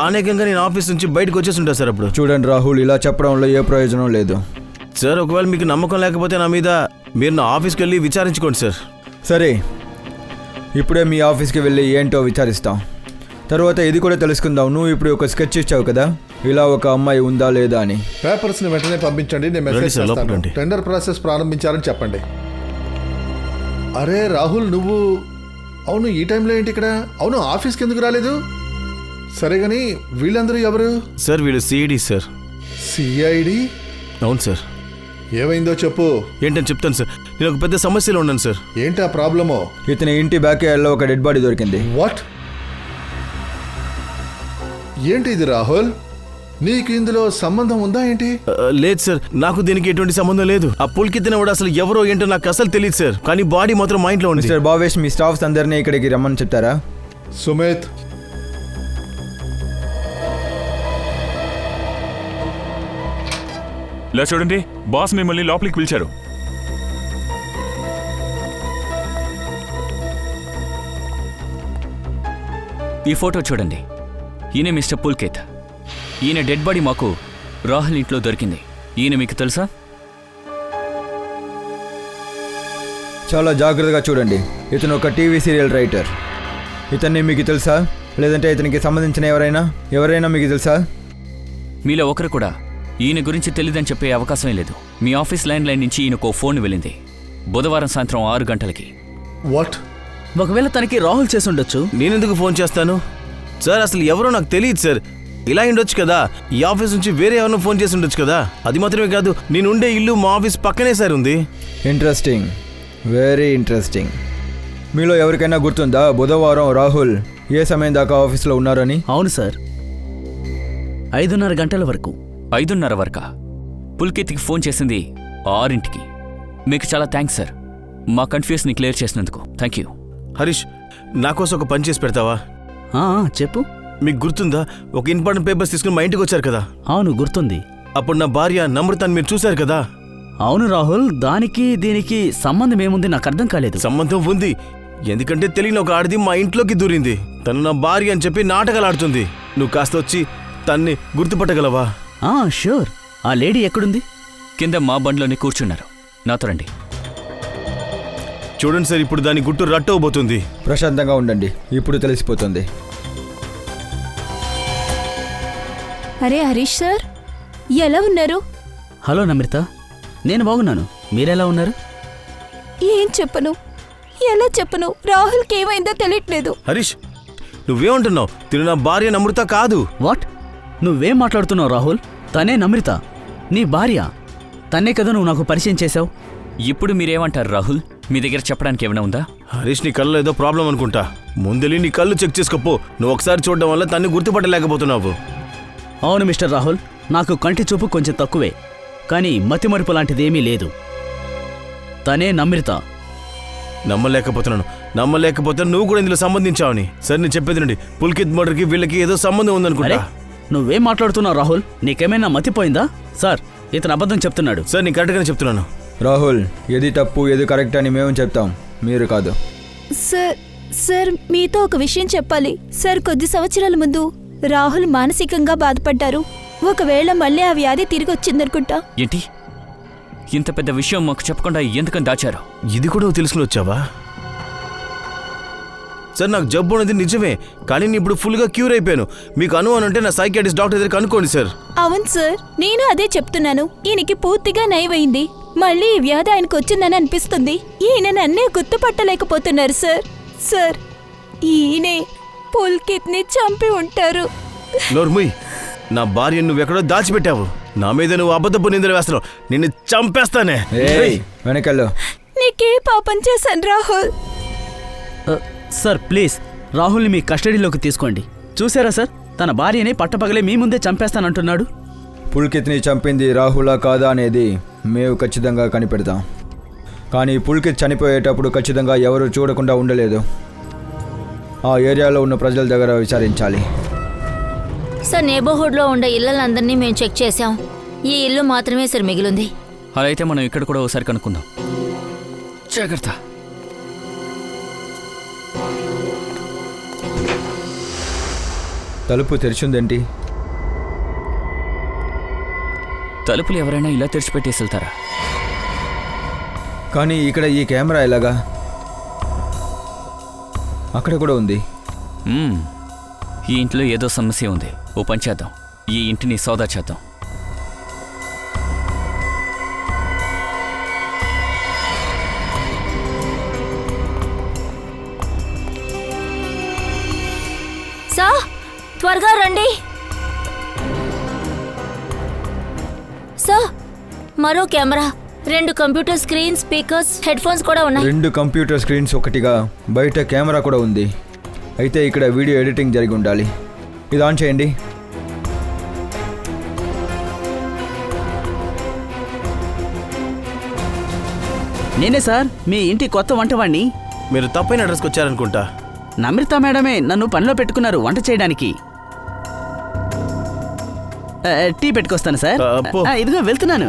B: అనేకంగా నేను ఆఫీస్ నుంచి బయటకు వచ్చేస్తుంటా సార్. అప్పుడు
F: చూడండి రాహుల్, ఇలా చెప్పడంలో ఏ ప్రయోజనం లేదు.
B: సార్, ఒకవేళ మీకు నమ్మకం లేకపోతే నా మీద మీరు నా ఆఫీస్కి వెళ్ళి విచారించుకోండి సార్.
F: సరే, ఇప్పుడే మీ ఆఫీస్కి వెళ్ళి ఏంటో విచారిస్తాం. తర్వాత ఇది కూడా తెలుసుకుందాం. నువ్వు ఇప్పుడు ఒక స్కెచ్ ఇచ్చావు కదా, ఇలా ఒక అమ్మాయి ఉందా లేదా అని.
G: పేపర్స్ ని వెంటనే పంపించండి, నేను
B: రండి
G: మెసేజ్
B: సార్,
G: చేస్తాను.
B: లోపలికి రండి.
G: టెండర్ ప్రాసెస్ ప్రారంభించారని చెప్పండి. అరే రాహుల్, నువ్వు అవును ఈ టైంలో ఏంటి ఇక్కడ? అవును, ఆఫీస్కి ఎందుకు రాలేదు? సరే కానీ వీళ్ళందరూ ఎవరు?
B: సార్, వీళ్ళు సిఐడి సార్.
G: సిఐడి?
B: అవును సార్.
G: ఏమైందో చెప్పు.
B: ఏంటని చెప్తాను సార్. నేను ఒక పెద్ద సమస్యలో ఉన్నాను సార్.
G: ఏంటి ఆ ప్రాబ్లమో?
F: ఇతని ఇంటి బ్యాక్ యార్డ్లో ఒక డెడ్ బాడీ దొరికింది.
G: వాట్? ఏంటి ఇది రాహుల్? నీకు ఇందులో సంబంధం ఉందా ఏంటి?
B: లేదు సార్, నాకు దీనికి ఎటువంటి సంబంధం లేదు. ఆ పుల్కిత్ కూడా అసలు ఎవరో ఏంటో నాకు అసలు తెలియదు సార్. కానీ బాడీ మాత్రం మా ఇంట్లో ఉంది.
F: మిస్టర్ భావేష్, మీ స్టాఫ్స్ అందరినీ ఇక్కడికి రమ్మని చెప్తారా?
G: సుమిత్,
H: ఇలా చూడండి, బాస్ మిమ్మల్ని లోపలికి పిలిచారు.
A: ఈ ఫోటో చూడండి. ఈయన మిస్టర్ పుల్కిత్. ఈయన డెడ్ బాడీ మాకు రాహుల్ ఇంట్లో దొరికింది. ఈయన మీకు తెలుసా?
F: చాలా జాగ్రత్తగా చూడండి. ఇతను ఒక టీవీ సీరియల్ రైటర్. ఇతన్ని మీకు తెలుసా? లేదంటే ఇతనికి సంబంధించిన ఎవరైనా మీకు తెలుసా?
A: మీలో ఒకరు కూడా ఈయన గురించి తెలియదని చెప్పే అవకాశమే లేదు. మీ ఆఫీస్ ల్యాండ్లైన్ నుంచి ఈయనకు ఫోన్ వెళ్ళింది బుధవారం సాయంత్రం 6 గంటలకి.
G: వాట్?
D: ఒకవేళ తనకి రాహుల్ చేసుండొచ్చు.
B: నేనెందుకు ఫోన్ చేస్తాను సార్? అసలు ఎవరో నాకు తెలియదు సార్. ఇలా ఉండొచ్చు కదా, ఈ ఆఫీస్ నుంచి వేరే ఎవరినో ఫోన్ చేసి ఉండొచ్చు కదా. అది మాత్రమే కాదు, నేను ఉండే ఇల్లు మా ఆఫీస్ పక్కనే సార్ ఉంది.
F: Interesting, very interesting. మీలో ఎవరికైనా గుర్తుందా బుధవారం రాహుల్ ఏ సమయం దాకా ఆఫీస్లో ఉన్నారని?
D: అవును సార్, 5:30 గంటల వరకు.
A: 5:30 వరకా? పుల్కిత్కి ఫోన్ చేసింది 6ంటికి. మీకు చాలా థ్యాంక్స్ సార్, మా కన్ఫ్యూజ్ని క్లియర్ చేసినందుకు. Thank you.
B: హరీష్, నా కోసం ఒక పని చేసి పెడతావా?
D: చెప్పు.
B: మీకు గుర్తుందా, ఒక ఇంపార్టెంట్ పేపర్స్ తీసుకుని మా ఇంటికి వచ్చారు కదా?
D: అవును, గుర్తుంది.
B: అప్పుడు నా భార్య నమ్రతని మీరు చూశారు కదా?
D: అవును రాహుల్, దానికి దీనికి సంబంధం ఏముంది నాకు అర్థం కాలేదు.
B: సంబంధం ఉంది. ఎందుకంటే తెలియని ఒక ఆడిది మా ఇంట్లోకి దూరింది. తను నా భార్య అని చెప్పి నాటకాలు ఆడుతుంది. నువ్వు కాస్త వచ్చి తన్ని గుర్తుపట్టగలవా?
D: షూర్. ఆ లేడీ ఎక్కడుంది?
A: కింద మా బండ్లోనే కూర్చున్నారు. నాతో రండి.
B: చూడండి సార్, ఇప్పుడు దాని గుట్టు రట్టవబోతుంది.
F: ప్రశాంతంగా ఉండండి, ఇప్పుడు తెలిసిపోతుంది.
C: అరే హరీష్ సార్, ఎలా ఉన్నారు?
D: హలో నమ్రత, నేను బాగున్నాను. మీరెలా ఉన్నారు?
C: ఏం చెప్పను, ఎలా చెప్పను? రాహుల్కి ఏమైందో తెలియట్లేదు.
B: హరీష్, నువ్వేమంటున్నావు? తిను నా భార్య నమ్రత కాదు.
D: వాట్? నువ్వేం మాట్లాడుతున్నావు రాహుల్? తనే నమ్రత, నీ భార్య. తన్నే కదా నువ్వు నాకు పరిచయం చేశావు.
A: ఇప్పుడు మీరేమంటారు రాహుల్? మీ దగ్గర చెప్పడానికి ఏమైనా ఉందా?
B: హరీష్ నీ కళ్ళలో ఏదో ప్రాబ్లం అనుకుంటా. ముందెళ్ళి నీ కళ్ళు చెక్ చేసుకోపో. నువ్వు ఒకసారి చూడడం వల్ల తన్ని గుర్తుపట్టలేకపోతున్నావు.
D: అవును మిస్టర్ రాహుల్, నాకు కంటి చూపు కొంచెం తక్కువే, కానీ మతిమరుపు లాంటిదేమీ లేదు. తనే నమ్రిత.
B: నమ్మలేకపోతే నువ్వు కూడా ఇందులో సంబంధించావని. సరే నేను చెప్పేది నుండి, పుల్కిత్ మర్డర్కి వీళ్ళకి ఏదో సంబంధం
D: అరే
B: ఉందనుకుంటా.
D: నువ్వేం మాట్లాడుతున్నావు రాహుల్? నీకేమైనా మతిపోయిందా? సార్, ఇతను అబద్ధం చెప్తున్నాడు.
B: సార్ నేను కరెక్ట్గానే చెప్తున్నాను.
F: రాహుల్, ఏది తప్పు ఏది కరెక్ట్ అని మేము చెప్తాం, మీరు కాదు.
C: సార్ మీతో ఒక విషయం చెప్పాలి. సార్ కొద్ది సంవత్సరాల ముందు రాహుల్ మానసికంగా బాధపడ్డారు. ఒకవేళ మళ్ళీ ఆ వ్యాధి తిరిగి వచ్చిందనుకుంటా.
A: ఏంటి ఇంత పెద్ద విషయం మాకు చెప్పకుండా ఎందుకని దాచారు?
B: ఇది కూడా నువ్వు తెలుసుకుని వచ్చావా? సార్ నాకు జబ్బు అనేది నిజమే, కానీ నేను ఇప్పుడు ఫుల్గా క్యూర్ అయిపోయాను. మీకు అనుమానంటే నా సైకియాట్రిస్ట్ డాక్టర్ దగ్గర కనుక్కోండి సార్.
C: అవును సార్, నేను అదే చెప్తున్నాను. ఈయనకి పూర్తిగా నయమైంది. మళ్ళీ ఈ వ్యాధి ఆయనకు వచ్చిందని అనిపిస్తుంది. ఈయన నన్నే గుర్తుపట్టలేకపోతున్నారు సార్. ఈయనే పుల్కిత్ని చంపి ఉంటారు.
B: నోర్ముయ్, నా భార్య నువ్వెక్కడో దాచిపెట్టావు. నా మీద నువ్వు అబద్ధపు నిందలు వేస్తున్నావు. నిన్ను చంపేస్తానే.
F: వెనకల్లో
C: నీకే పాపం చేశాను రాహుల్.
D: సార్ ప్లీజ్, రాహుల్ని మీ కస్టడీలోకి తీసుకోండి. చూసారా సార్, తన భార్యని పట్టపగలే మీ ముందే చంపేస్తానంటున్నాడు.
F: పుల్కిత్ని చంపింది రాహులా కాదా అనేది మేము ఖచ్చితంగా కనిపెడతాం. కానీ పుల్కిత్ చనిపోయేటప్పుడు ఖచ్చితంగా ఎవరు చూడకుండా ఉండలేదు. ఆ ఏరియాలో ఉన్న ప్రజల దగ్గర విచారించాలి.
E: సార్, నేబర్హుడ్లో ఉండే ఇళ్లందరినీ మేము చెక్ చేశాం. ఈ ఇల్లు మాత్రమే సార్ మిగిలింది.
A: అలా అయితే మనం ఇక్కడ కూడా ఒకసారి కనుక్కుందాం. జాగ్రత్త.
F: తలుపు తెరిచిందేంటి?
A: తలుపులు ఎవరైనా ఇలా తెరిచిపెట్టేసి వెళ్తారా?
F: కానీ ఇక్కడ ఈ కెమెరా ఎలాగా? అక్కడ కూడా ఉంది.
A: ఈ ఇంట్లో ఏదో సమస్య ఉంది. ఓ పని చేద్దాం, ఈ ఇంటిని సౌదా చేద్దాం.
E: సార్, త్వరగా రండి. సార్, మరో camera, 2 computer screen, speakers, head phones కూడా ఉన్నాయి.
F: 2 కంప్యూటర్ స్క్రీన్స్, ఒకటిగా బయట కెమెరా కూడా ఉంది. అయితే ఇక్కడ వీడియో ఎడిటింగ్ జరిగి ఉండాలి. ఇది ఆన్ చేయండి.
D: నేనే సార్, మీ ఇంటి కొత్త వంటవాణ్ణి.
B: మీరు తప్పైన అడ్రస్కి వచ్చారనుకుంటా.
D: నమ్రిత మేడమే నన్ను పనిలో పెట్టుకున్నారు వంట చేయడానికి. టీ పెట్టుకొస్తాను సార్.
B: పో.
D: ఇదిగో వెళ్తున్నాను.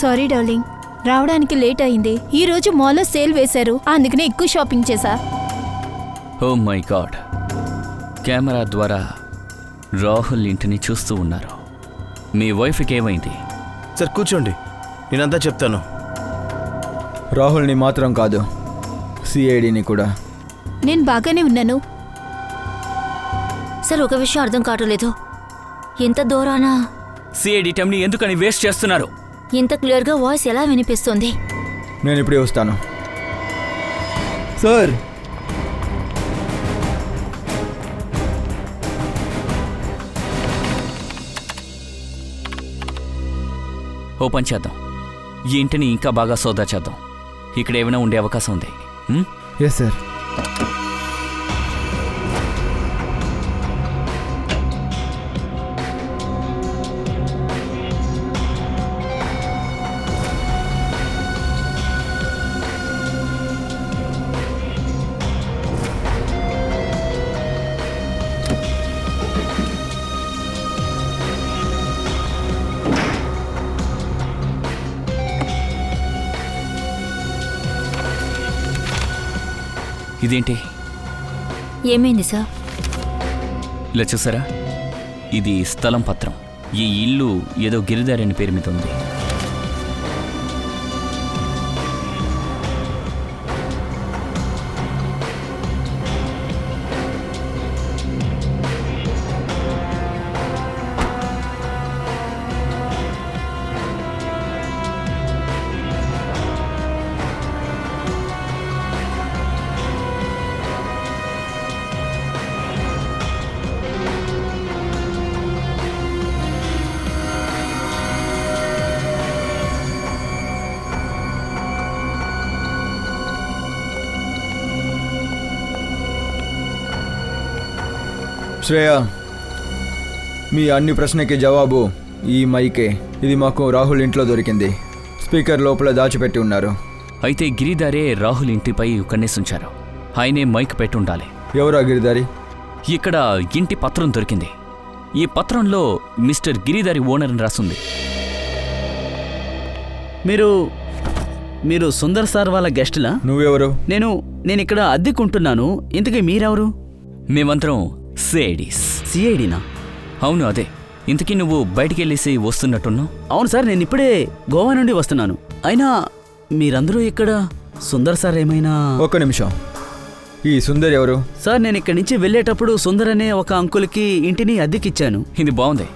C: సారీ డార్లింగ్, రావడానికి లేట్ అయింది. ఈ రోజు మాల్లో సేల్ వేశారు, అందుకనే ఎక్కువ షాపింగ్ చేశా.
A: ఓ మై గాడ్, కెమెరా ద్వారా రాహుల్ ఇంటిని చూస్తూ ఉన్నారు. మీ వైఫ్కి ఏమైంది?
B: సార్ కూర్చోండి, నేనంతా చెప్తాను.
F: రాహుల్ని మాత్రం కాదు, సిఐడిని కూడా.
C: నేను బాగానే ఉన్నాను.
E: సార్, ఒక విషయం అర్థం కావట్లేదు. ఇంత దూరాన
A: సిఐడి టైంని ఎందుకని వేస్ట్ చేస్తున్నారు?
E: ఇంత క్లియర్గా వాయిస్ ఎలా వినిపిస్తుంది?
F: నేను ఇప్పుడే వస్తాను. సార్,
A: ఓ పని చేద్దాం, ఈ ఇంటిని ఇంకా బాగా సోదా చేద్దాం. ఇక్కడ ఏమైనా ఉండే అవకాశం ఉంది.
F: Yes sir.
A: ఇదేంటి?
E: ఏమైంది సార్?
A: ఇలా చూసారా, ఇది స్థలం పత్రం. ఈ ఇల్లు ఏదో గిరిధారి అని పేరు మీద ఉంది.
F: శ్రేయ, మీ అన్ని ప్రశ్నకి జవాబు ఈ మైకే. ఇది మాకు రాహుల్ ఇంట్లో దొరికింది. స్పీకర్ లోపల దాచిపెట్టి ఉన్నారు.
A: అయితే గిరిదారే రాహుల్ ఇంటిపై కన్నేసుంచారు. ఆయనే మైక్ పెట్టుండాలి.
F: ఎవరా గిరిదారి?
A: ఇక్కడ ఇంటి పత్రం దొరికింది. ఈ పత్రంలో మిస్టర్ గిరిదారి ఓనర్ అని రాసుంది.
D: మీరు సుందర్ సార్ వాళ్ళ గెస్టులా?
F: నువ్వెవరు?
D: నేను ఇక్కడ అద్దెకుంటున్నాను. ఇంతకీ మీరెవరు?
A: మేమందరం సిఐడీస్.
D: సిఐడినా?
A: అవును, అదే. ఇంతకీ నువ్వు బయటికెళ్ళేసి వస్తున్నట్టున్నావు.
D: అవును సార్, నేను ఇప్పుడే గోవా నుండి వస్తున్నాను. అయినా మీరందరూ ఇక్కడ సుందర్ సార్ ఏమైనా?
F: ఒక్క నిమిషం. ఈ సుందర్ ఎవరు?
D: సార్, నేను ఇక్కడి నుంచి వెళ్ళేటప్పుడు సుందర్ అనే ఒక అంకుల్కి ఇంటిని అద్దెకిచ్చాను.
A: ఇది బాగుంది.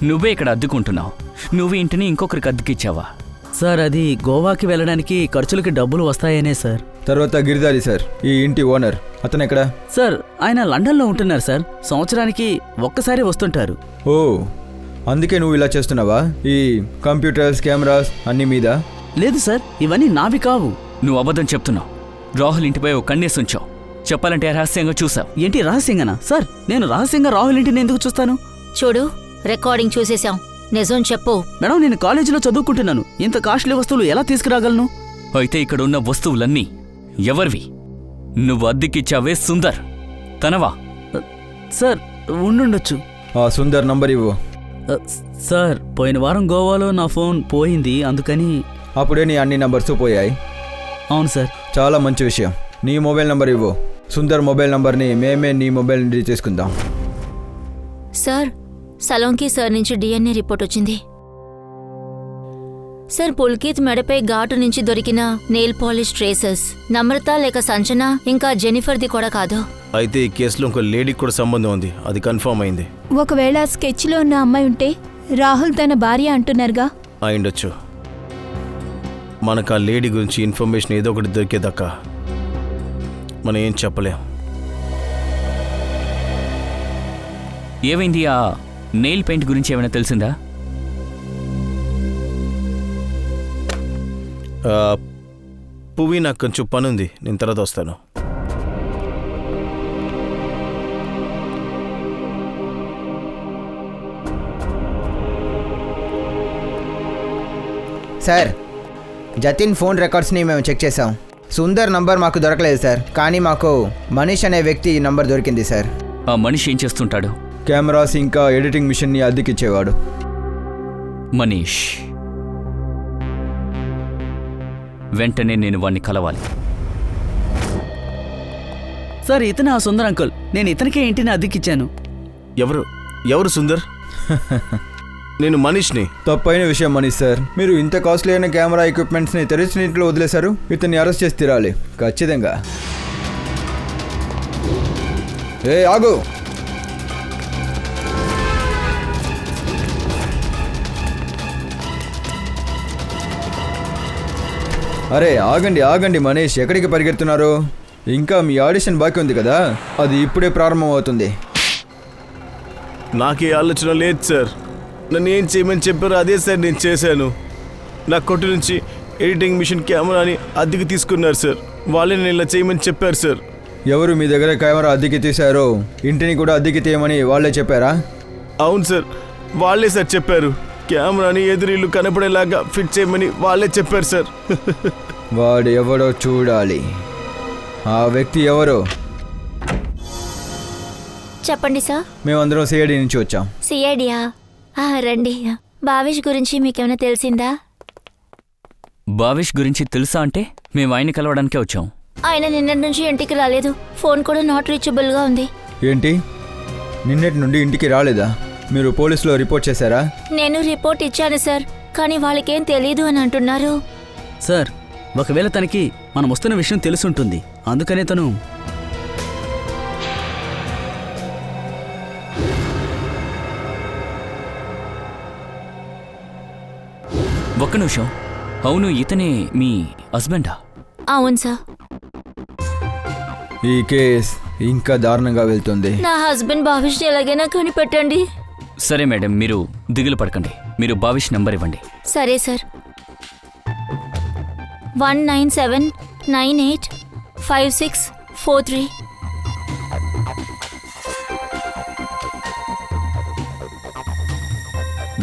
A: నువ్వే ఇక్కడ అద్దెకుంటున్నావు. నువ్వు ఇంటిని ఇంకొకరికి అద్దెకిచ్చావా?
D: సార్, అది గోవాకి వెళ్ళడానికి ఖర్చులకి డబ్బులు వస్తాయనే సార్.
F: తర్వాత గిరిదారి సార్, ఈ ఇంటి ఓనర్. అతను ఎక్కడ?
D: సార్, ఆయన లండన్లో ఉంటున్నారు సార్. సంవత్సరానికి ఒక్కసారి వస్తుంటారు.
F: ఓ, అందుకే నువ్వు ఇలా చేస్తున్నావా? ఈ కంప్యూటర్స్, కెమెరాస్ అన్ని మీద?
D: లేదు సార్, ఇవన్నీ నావి కావు.
A: నువ్వు అబద్ధం చెప్తున్నావు. రాహుల్ ఇంటిపై ఓ కన్నేసుంచావు. చెప్పాలంటే రహస్యంగా చూసావు.
D: ఏంటి రహస్యంగానా? సార్, నేను రహస్యంగా రాహుల్ ఇంటిని ఎందుకు చూస్తాను?
E: చూడు, రికార్డింగ్ చూసేశాం. నిజం చెప్పు.
D: మేడం, నేను కాలేజీలో చదువుకుంటున్నాను. ఇంత కాస్ట్లీ వస్తువులు ఎలా తీసుకురాగలను?
A: అయితే ఇక్కడ ఉన్న వస్తువులన్నీ ఎవరివి? నువ్వు అద్దెకిచ్చావే సుందర్, తనవా?
D: సార్, ఉండుండొచ్చు.
F: ఆ సుందర్ నంబర్ ఇవ్వు.
D: సార్, పోయిన వారం గోవాలో నా ఫోన్ పోయింది, అందుకని.
F: అప్పుడే నీ అన్ని నంబర్స్ పోయాయి?
D: అవును సార్.
F: చాలా మంచి విషయం. నీ మొబైల్ నంబర్ ఇవ్వు. సుందర్ మొబైల్ నంబర్ని మేమే నీ మొబైల్ నుండి తీసుకుందాం.
E: సార్, సలోంకి సార్ నుంచి డిఎన్ఏ రిపోర్ట్ వచ్చింది. సార్, పుల్కిత్ మెడపై ఘాటు నుంచి దొరికిన నెయిల్ పాలిష్ ట్రేసెస్ నమ్రత లేక సంచన ఇంకా జెనిఫర్ది కూడా కాదు.
B: అయితే ఈ కేసులో ఇంకో లేడీకి కూడా సంబంధం ఉంది. అది కన్ఫర్మ్ అయింది.
C: ఒకవేళ స్కెచ్లో ఉన్న అమ్మాయి ఉంటే రాహుల్ తన భార్య అంటున్నారుగా.
B: అయిండొచ్చు. మనకు ఆ లేడీ గురించి ఇన్ఫర్మేషన్ ఏదో ఒకటి దొరికేదాకా మనం ఏం చెప్పలేం.
A: ఏమైంది? ఆ నెయిల్ పెయింట్ గురించి ఏమైనా తెలిసిందా?
B: పువ్వి, నాకు కొంచెం పని ఉంది. నేను తర్వాత వస్తాను.
I: సార్, జతిన్ ఫోన్ రికార్డ్స్ని మేము చెక్ చేసాం. సుందర్ నంబర్ మాకు దొరకలేదు సార్, కానీ మాకు మనీష్ అనే వ్యక్తి నంబర్ దొరికింది సార్.
A: ఆ మనిషి ఏం చేస్తుంటాడు?
F: కెమెరాస్ ఇంకా ఎడిటింగ్ మిషన్ని అద్దెకిచ్చేవాడు.
A: మనీష్. వెంటనే నేను వాణ్ణి కలవాలి.
D: సార్, ఇతను ఆ సుందర్ అంకుల్. నేను ఇతనికే ఇంటిని అద్దెకిచ్చాను.
B: ఎవరు సుందర్? నేను మనీష్ని.
F: తప్పైన విషయం మనీష్ సార్. మీరు ఇంత కాస్ట్లీ అయిన కెమెరా ఎక్విప్మెంట్స్ని తెరిచిన ఇంట్లో వదిలేశారు. ఇతన్ని అరెస్ట్ చేసి తీరాలి ఖచ్చితంగా. ఏ ఆగు! అరే ఆగండి మనీష్, ఎక్కడికి పరిగెడుతున్నారు? ఇంకా మీ ఆడిషన్ బాకీ ఉంది కదా, అది ఇప్పుడే ప్రారంభం అవుతుంది.
B: నాకే ఆలోచన లేదు సార్. నన్ను ఏం చేయమని చెప్పారో అదే సార్ నేను చేశాను. నా కొట్టు నుంచి ఎడిటింగ్ మిషన్ కెమెరాని అద్దెకి తీసుకున్నారు సార్. వాళ్ళే నేను ఇలా చేయమని చెప్పారు సార్.
F: ఎవరు మీ దగ్గర కెమెరా అద్దెకి తీశారో ఇంటిని కూడా అద్దెకి తీయమని వాళ్ళే చెప్పారా?
B: అవును సార్, వాళ్ళే సార్ చెప్పారు. కెమెరాని ఎదురీళ్ళు కనపడేలాగా ఫిట్ చేయమని వాళ్ళే చెప్పారు సార్.
F: వాడు ఎవడో చూడాలి. ఆ వ్యక్తి ఎవరో?
E: చెప్పండి సార్.
F: మేమందరం సిఐడి నుంచి వచ్చాం.
E: సిఐడియా? రండి. భావేష్ గురించి మీకేమైనా తెలిసిందా?
A: భావేష్ గురించి తెలుసా అంటే మేము ఆయన కలవడానికే వచ్చాం.
E: ఆయన నిన్నటి నుంచి ఇంటికి రాలేదు. ఫోన్ కూడా నాట్ రీచబుల్గా ఉంది.
F: ఏంటి, నిన్నటి నుండి ఇంటికి రాలేదా? మీరు పోలీసులో రిపోర్ట్ చేశారా?
E: నేను రిపోర్ట్ ఇచ్చాను సార్, కానీ వాళ్ళకేం తెలీదు అని అంటున్నారు.
D: సార్, ఒకవేళ తనకి మనం వస్తున్న విషయం తెలుసుంటుంది, అందుకనే తను.
A: ఒక్క నిమిషం. అవును, ఇతనే మీ హస్బెండా?
E: అవును సార్.
F: ఈ కేస్ ఇంకా దారుణంగా వెళ్తుంది.
E: నా హస్బెండ్ భావేష్ ఎలాగైనా కనిపెట్టండి.
A: సరే మేడం, మీరు దిగులు పడకండి. మీరు భావేష్ నంబర్ ఇవ్వండి.
E: సరే sir. 197985643.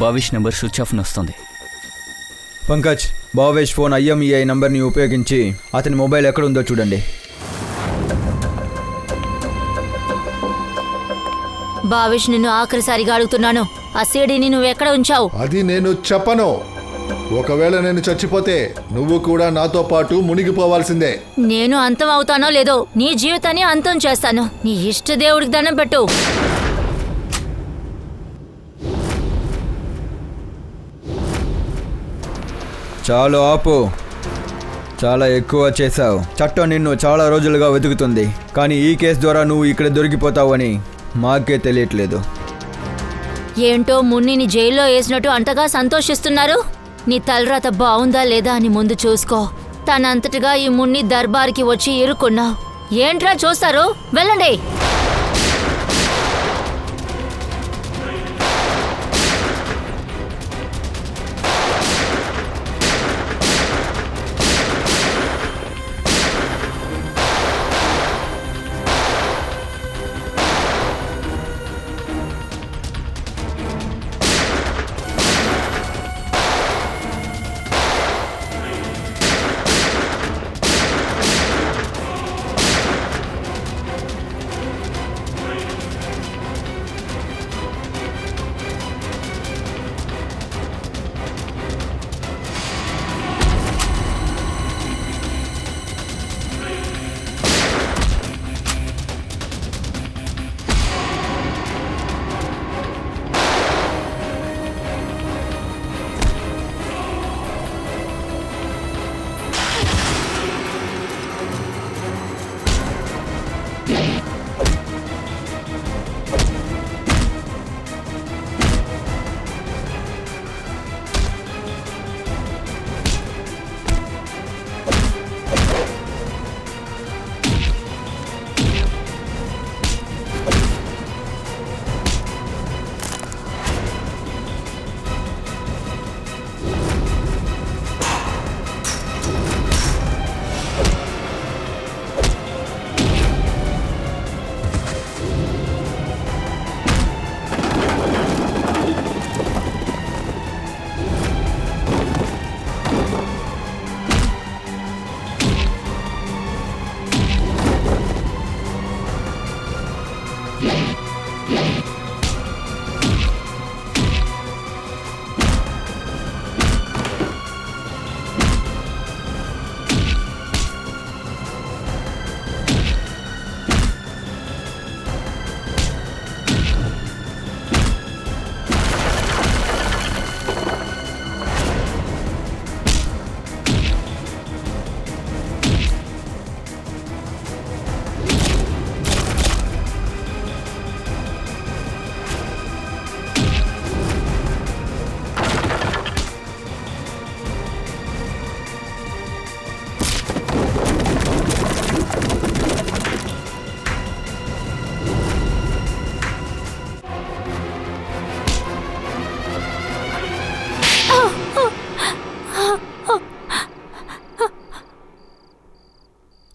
A: Bhavish number switch off వస్తుంది.
F: పంకజ్, భావేష్ ఫోన్ IMEI నంబర్ని ఉపయోగించి అతని మొబైల్ ఎక్కడ ఉందో చూడండి.
E: భావిష్, నిన్ను ఆఖరిసారిగా అడుగుతున్నాను, ఆ సీడీని నువ్వెక్కడ ఉంచావు?
G: అది నేను చెప్పను. ఒకవేళ నేను చచ్చిపోతే నువ్వు కూడా నాతో పాటు మునిగిపోవాల్సిందే.
E: నేను అంతం అవుతానో లేదో నీ జీవితాన్ని అంతం చేస్తాను. నీ ఇష్ట దేవుడికి దండం పెట్టు.
F: చాలు ఆపు, చాలా ఎక్కువ చేశావు. చట్టం నిన్ను చాలా రోజులుగా వెతుకుతుంది, కానీ ఈ కేసు ద్వారా నువ్వు ఇక్కడ దొరికిపోతావని మాకే తెలియట్లేదు.
E: ఏంటో మున్నిని జైల్లో వేసినట్టు అంతగా సంతోషిస్తున్నారు. నీ తలరాత బావుందా లేదా అని ముందు చూసుకో. తనంతటిగా ఈ మున్ని దర్బార్కి వచ్చి ఇరుక్కున్నావు. ఏంట్రా చూస్తారు, వెళ్ళండి.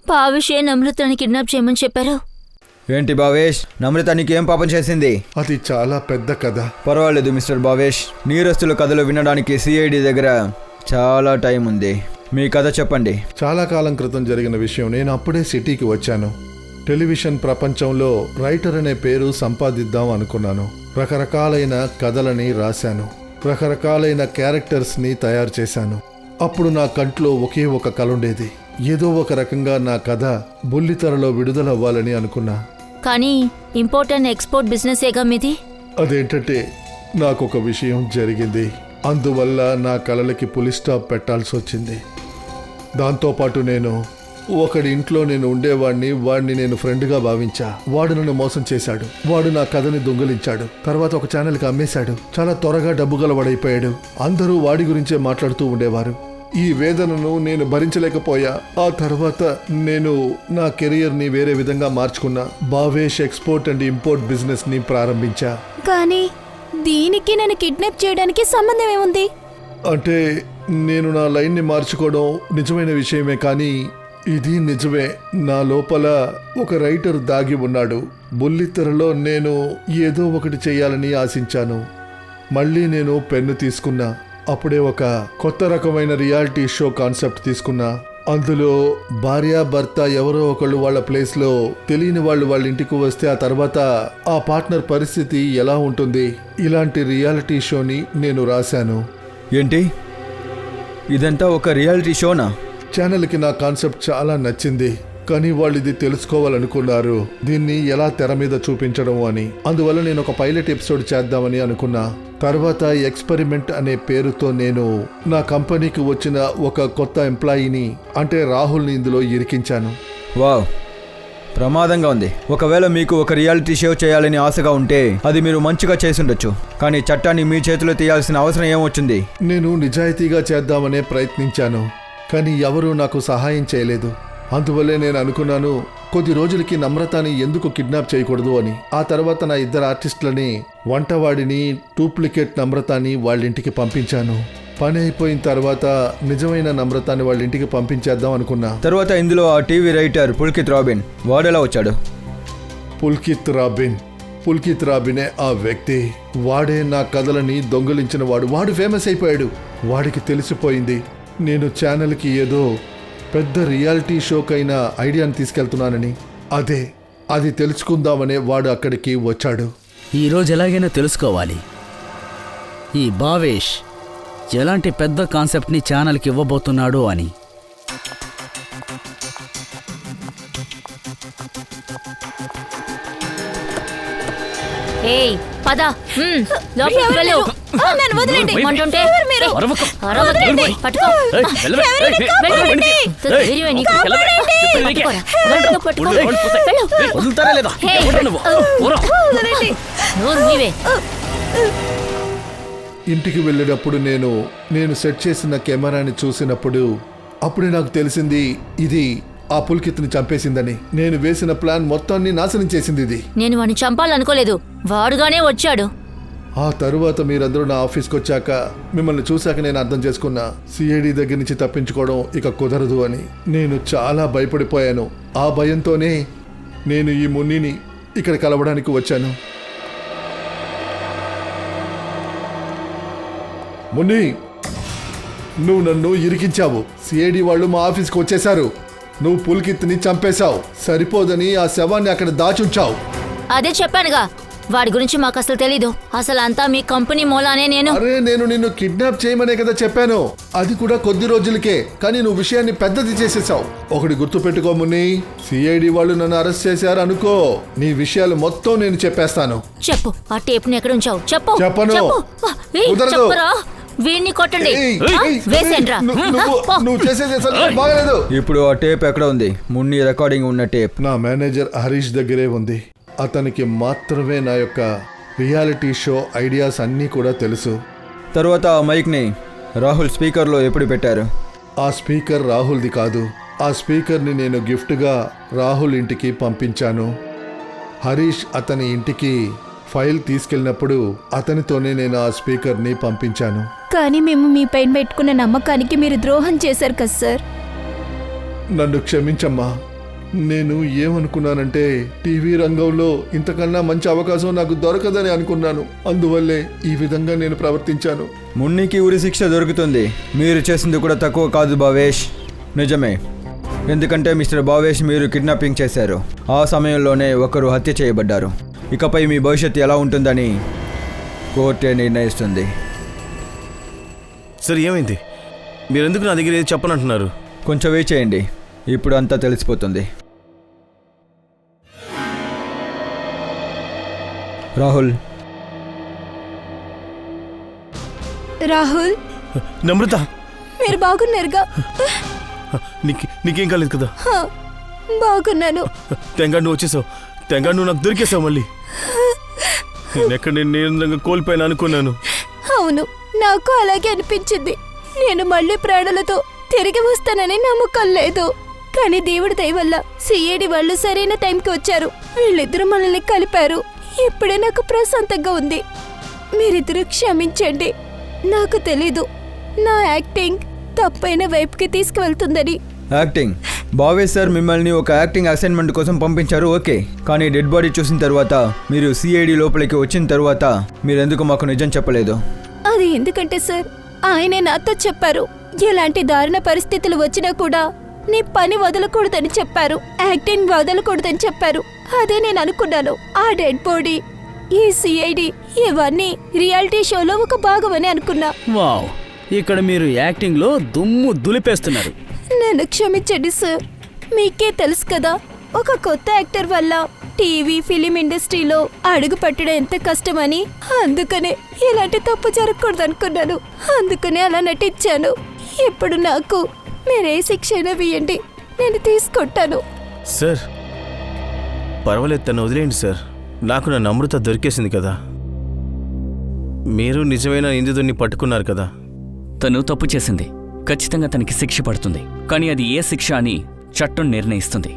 E: భావేష్ నమ్రతని కిడ్నాప్ చేయమని చెప్పారు.
F: ఏంటి భావేష్, నమ్రత నీకేం పాపం చేసింది?
G: అది చాలా పెద్ద కథ.
F: పర్వాలేదు మిస్టర్ భావేష్, నేరస్తుల కథలు వినడానికి CID దగ్గర చాలా టైం ఉంది. మీ కథ చెప్పండి.
G: చాలా కాలం క్రితం జరిగిన విషయం. నేను అప్పుడే సిటీకి వచ్చాను. టెలివిజన్ ప్రపంచంలో రైటర్ అనే పేరు సంపాదిద్దాం అనుకున్నాను. రకరకాలైన కథలని రాశాను, రకరకాలైన క్యారెక్టర్స్ని తయారు చేశాను. అప్పుడు నా కంట్లో ఒకే ఒక కల ఉండేది. ఏదో ఒక రకంగా నా కథ బుల్లితెరలో విడుదలవ్వాలని అనుకున్నా.
E: కానీ ఇంపోర్ట్ అండ్ ఎక్స్పోర్ట్ బిజినెసేగా మీది.
G: అదేంటంటే నాకొక విషయం జరిగింది. అందువల్ల నా కలలకి పులి స్టాప్ పెట్టాల్సి వచ్చింది. దాంతోపాటు నేను ఒకడి ఇంట్లో నేను ఉండేవాడిని. వాడిని నేను ఫ్రెండ్గా భావించా. వాడు నన్ను మోసం చేశాడు. వాడు నా కథని దొంగిలించాడు. తర్వాత ఒక ఛానల్కి అమ్మేశాడు. చాలా త్వరగా డబ్బు గలవాడైపోయాడు. అందరూ వాడి గురించే మాట్లాడుతూ ఉండేవారు. ఈ వేదనను నేను భరించలేకపోయా. ఆ తర్వాత నేను నా కెరియర్ని వేరే విధంగా మార్చుకున్నా. భావేష్ ఎక్స్పోర్ట్ అండ్ ఇంపోర్ట్ బిజినెస్ని ప్రారంభించా.
C: కానీ దీనికి నన్ను కిడ్నాప్ చేయడానికి సంబంధం ఏముంది?
G: అంటే నేను నా లైన్ని మార్చుకోవడం నిజమైన విషయమే, కానీ ఇది నిజమే. నా లోపల ఒక రైటర్ దాగి ఉన్నాడు. బుల్లితెరలో నేను ఏదో ఒకటి చేయాలని ఆశించాను. మళ్ళీ నేను పెన్ను తీసుకున్నా. అప్పుడే ఒక కొత్త రకమైన రియాలిటీ షో కాన్సెప్ట్ తీసుకున్నా. అందులో భార్యాభర్త ఎవరో ఒకళ్ళు వాళ్ళ ప్లేస్లో తెలియని వాళ్ళు వాళ్ళ ఇంటికి వస్తే ఆ తర్వాత ఆ పార్ట్నర్ పరిస్థితి ఎలా ఉంటుంది, ఇలాంటి రియాలిటీ షోని నేను రాశాను.
F: ఏంటి ఇదంతా ఒక రియాలిటీ షోనా?
G: ఛానల్కి నా కాన్సెప్ట్ చాలా నచ్చింది, కానీ వాళ్ళు ఇది తెలుసుకోవాలనుకున్నారు దీన్ని ఎలా తెర మీద చూపించడం అని. అందువల్ల నేను ఒక పైలట్ ఎపిసోడ్ చేద్దామని అనుకున్నా. తర్వాత ఎక్స్పెరిమెంట్ అనే పేరుతో నేను నా కంపెనీకి వచ్చిన ఒక కొత్త ఎంప్లాయీని అంటే రాహుల్ని ఇందులో ఇరికించాను.
F: వావ్, ప్రమాదంగా ఉంది. ఒకవేళ మీకు ఒక రియాలిటీ షో చేయాలని ఆశగా ఉంటే అది మీరు మంచిగా చేసుండొచ్చు, కానీ చట్టాన్ని మీ చేతిలో తీయాల్సిన అవసరం ఏమొచ్చింది?
G: నేను నిజాయితీగా చేద్దామనే ప్రయత్నించాను, కానీ ఎవరూ నాకు సహాయం చేయలేదు. అందువల్లే నేను అనుకున్నాను కొద్ది రోజులకి నమ్రతని ఎందుకు కిడ్నాప్ చేయకూడదు అని. ఆ తర్వాత నా 2 ఆర్టిస్టులని, వంటవాడిని, డూప్లికేట్ నమ్రతని వాళ్ళ ఇంటికి పంపించాను. పని అయిపోయిన తర్వాత నిజమైన నమ్రతని వాళ్ళ ఇంటికి పంపించేద్దాం అనుకున్నా.
F: తర్వాత ఇందులో ఆ టీవీ రైటర్ పుల్కిత్ రాబిన్ వాడెలా వచ్చాడు?
G: పుల్కిత్ రాబినే ఆ వ్యక్తి. వాడే నా కథలని దొంగిలించిన వాడు ఫేమస్ అయిపోయాడు. వాడికి తెలిసిపోయింది నేను ఛానల్కి ఏదో పెద్ద రియాలిటీ షోకైనా ఐడియాని తీసుకెళ్తున్నానని. అది తెలుసుకుందామనే వాడు అక్కడికి వచ్చాడు.
D: ఈరోజు ఎలాగైనా తెలుసుకోవాలి ఈ భావేష్ ఎలాంటి పెద్ద కాన్సెప్ట్ని ఛానల్కి ఇవ్వబోతున్నాడు అని.
E: ఏయ్ పద, లోపలికి వెళ్ళు.
C: నన్ను వదిలేండి.
E: ఏమంటుంటే?
C: ఎవరు మీరు?
A: అరవకు.
E: అరవద్దు. పట్టుకో. వెళ్ళు. ధైర్యమే నీకు. పట్టుకోరా. పట్టుకో. వెళ్ళు.
A: వదులుతారా లేదా?
E: హే.
A: ఎవరు నువ్వు? ఊరా.
C: వదిలేండి.
E: నోరు నీవే.
G: ఇంటికి వెళ్ళేటప్పుడు నేను సెట్ చేసిన కెమెరాని చూసినప్పుడు అప్పుడే నాకు తెలిసింది ఇది ఆ పుల్కిత్ని చంపేసిందని. నేను వేసిన ప్లాన్ మొత్తాన్ని నాశనం చేసింది ఇది.
E: నేను వాడిని చంపాలనుకోలేదు, వాడుగానే వచ్చాడు.
G: ఆ తరువాత మీరందరూ నా ఆఫీస్కి వచ్చాక మిమ్మల్ని చూశాక నేను అర్థం చేసుకున్నా సిఐడి దగ్గర నుంచి తప్పించుకోవడం ఇక కుదరదు అని. నేను చాలా భయపడిపోయాను. ఆ భయంతోనే నేను ఈ మున్నిని ఇక్కడ కలవడానికి వచ్చాను. మున్ని, నువ్వు నన్ను ఇరికించావు. సిఐడి వాళ్ళు మా ఆఫీస్కి వచ్చేశారు. నువ్వు పుల్కిత్ని చంపేశావు. సరిపోదని ఆ శవాన్ని అక్కడ దాచుంచావు.
E: అదే చెప్పానుగా, వాడి గురించి మాకు అసలు తెలీదు. అసలు అంతా మీ కంపెనీ మూలానే.
G: నేను నిన్ను కిడ్నాప్ చేయమనే కదా చెప్పాను, అది కూడా కొద్ది రోజులకే. కానీ నువ్వు విషయాన్ని పెద్దది చేసేసావు. ఒకటి గుర్తు పెట్టుకో మున్ని, సిఐడి వాళ్ళు నన్ను అరెస్ట్ చేశారు అనుకో, నీ విషయాలు మొత్తం నేను చెప్పేస్తాను.
E: చెప్పు, ఆ టేప్ ని ఎక్కడ ఉంచావు? చెప్పు.
G: చెప్పను.
E: ఏయ్,
G: కుదరదు.
E: చెప్పురా. వీడిని కొట్టండి. వేసేండ్రా.
G: నువ్వు చేసేది బాగలేదు.
F: ఇప్పుడు ఆ టేప్ ఎక్కడ ఉంది? మున్ని రికార్డింగ్ ఉన్న టేప్
G: నా మేనేజర్ హరీష్ దగ్గరే ఉంది. అతనికి మాత్రమే నా యొక్క రియాలిటీ షో ఐడియాస్ అన్నీ కూడా తెలుసు.
F: తర్వాత ఆ మైక్ని రాహుల్ స్పీకర్లో ఎప్పుడు పెట్టారు?
G: ఆ స్పీకర్ రాహుల్ది కాదు. ఆ స్పీకర్ని నేను గిఫ్ట్గా రాహుల్ ఇంటికి పంపించాను. హరీష్ అతని ఇంటికి ఫైల్ తీసుకెళ్ళినప్పుడు అతనితోనే నేను ఆ స్పీకర్ని పంపించాను.
C: కానీ మేము మీ పైన పెట్టుకున్న నమ్మకానికి మీరు ద్రోహం చేశారు కదా సార్.
G: నన్ను క్షమించమ్మా. నేను ఏమనుకున్నానంటే టీవీ రంగంలో ఇంతకన్నా మంచి అవకాశం నాకు దొరకదని అనుకున్నాను. అందువల్లే ఈ విధంగా నేను ప్రవర్తించాను.
F: మున్నికి ఉరి శిక్ష దొరుకుతుంది. మీరు చేసింది కూడా తక్కువ కాదు భావేష్. నిజమే, ఎందుకంటే మిస్టర్ భావేష్ మీరు కిడ్నాపింగ్ చేశారు. ఆ సమయంలోనే ఒకరు హత్య చేయబడ్డారు. ఇకపై మీ భవిష్యత్తు ఎలా ఉంటుందని కోర్టే నిర్ణయిస్తుంది.
B: సరే, ఏమైంది? మీరెందుకు నా దగ్గర ఏది చెప్పనంటున్నారు?
F: కొంచెం వెయిట్ చేయండి, ఇప్పుడు అంతా తెలిసిపోతుంది. రాహుల్
B: నమ్రత,
C: మీరు బాగున్నారుగా?
B: నీకేం కాలేదు కదా?
C: బాగున్నాను.
B: తెంగా నువ్వు వచ్చేసావు. తెంగా నువ్వు నాకు దొరికేసావు. మళ్ళీ నేనెక్కడ నేను కోల్పోయాను అనుకున్నాను.
C: అవును, నాకు అలాగే అనిపించింది. నేను మళ్ళీ ప్రాణాలతో తిరిగి వస్తానని నమ్మకం లేదు. కానీ దేవుడి దయ వల్ల సిఐడి వాళ్ళు సరైన టైంకి వచ్చారు. వీళ్ళిద్దరూ మనల్ని కలిపారు. ఇప్పుడే నాకు ప్రశాంతంగా ఉంది. మీరిద్దరూ క్షమించండి. నాకు తెలీదు నా యాక్టింగ్ తప్పైన వైపుకి తీసుకువెళ్తుందని.
F: యాక్టింగ్ భావేష్ సార్ మిమ్మల్ని ఒక యాక్టింగ్ అసైన్మెంట్ కోసం పంపించారు, ఓకే. కానీ డెడ్ బాడీ చూసిన తర్వాత, మీరు సిఐడి లోపలికి వచ్చిన తర్వాత మీరెందుకు మాకు నిజం చెప్పలేదు?
C: అది ఎందుకంటే సార్ ఆయనే నాతో చెప్పారు, ఎలాంటి దారుణ పరిస్థితులు వచ్చినా కూడా నీ పని వదలకూడదని చెప్పారు, యాక్టింగ్ వదలకూడదని చెప్పారు. అదే నేను అనుకున్నాను. ఆ డెడ్ బాడీ, ఈ సిఐడి ఇవన్నీ రియాలిటీ షోలో ఒక భాగమని అనుకున్నా.
D: వావ్, ఇక్కడ మీరు యాక్టింగ్లో దుమ్ము దులిపేస్తున్నారు.
C: నన్ను క్షమించండి సార్. మీకే తెలుసు కదా, ఒక కొత్త యాక్టర్ వల్ల టీవీ ఫిలిం ఇండస్ట్రీలో అడుగు పెట్టడం ఎంత కష్టమని. అందుకనే ఇలాంటి తప్పు జరగకూడదు అనుకున్నాను. అందుకనే అలా నటించాను. ఇప్పుడు నాకు మీరే శిక్ష అయినా వేయండి, నేను తీసుకుంటాను.
B: సార్ పర్వాలేదు, తను వదిలేయండి సార్. నాకు నా అమృత దొరికేసింది కదా. మీరు నిజమైన నిందితుడిని పట్టుకున్నారు కదా.
A: తను తప్పు చేసింది, ఖచ్చితంగా తనకి శిక్ష పడుతుంది. కానీ అది ఏ శిక్ష అని చట్టం నిర్ణయిస్తుంది.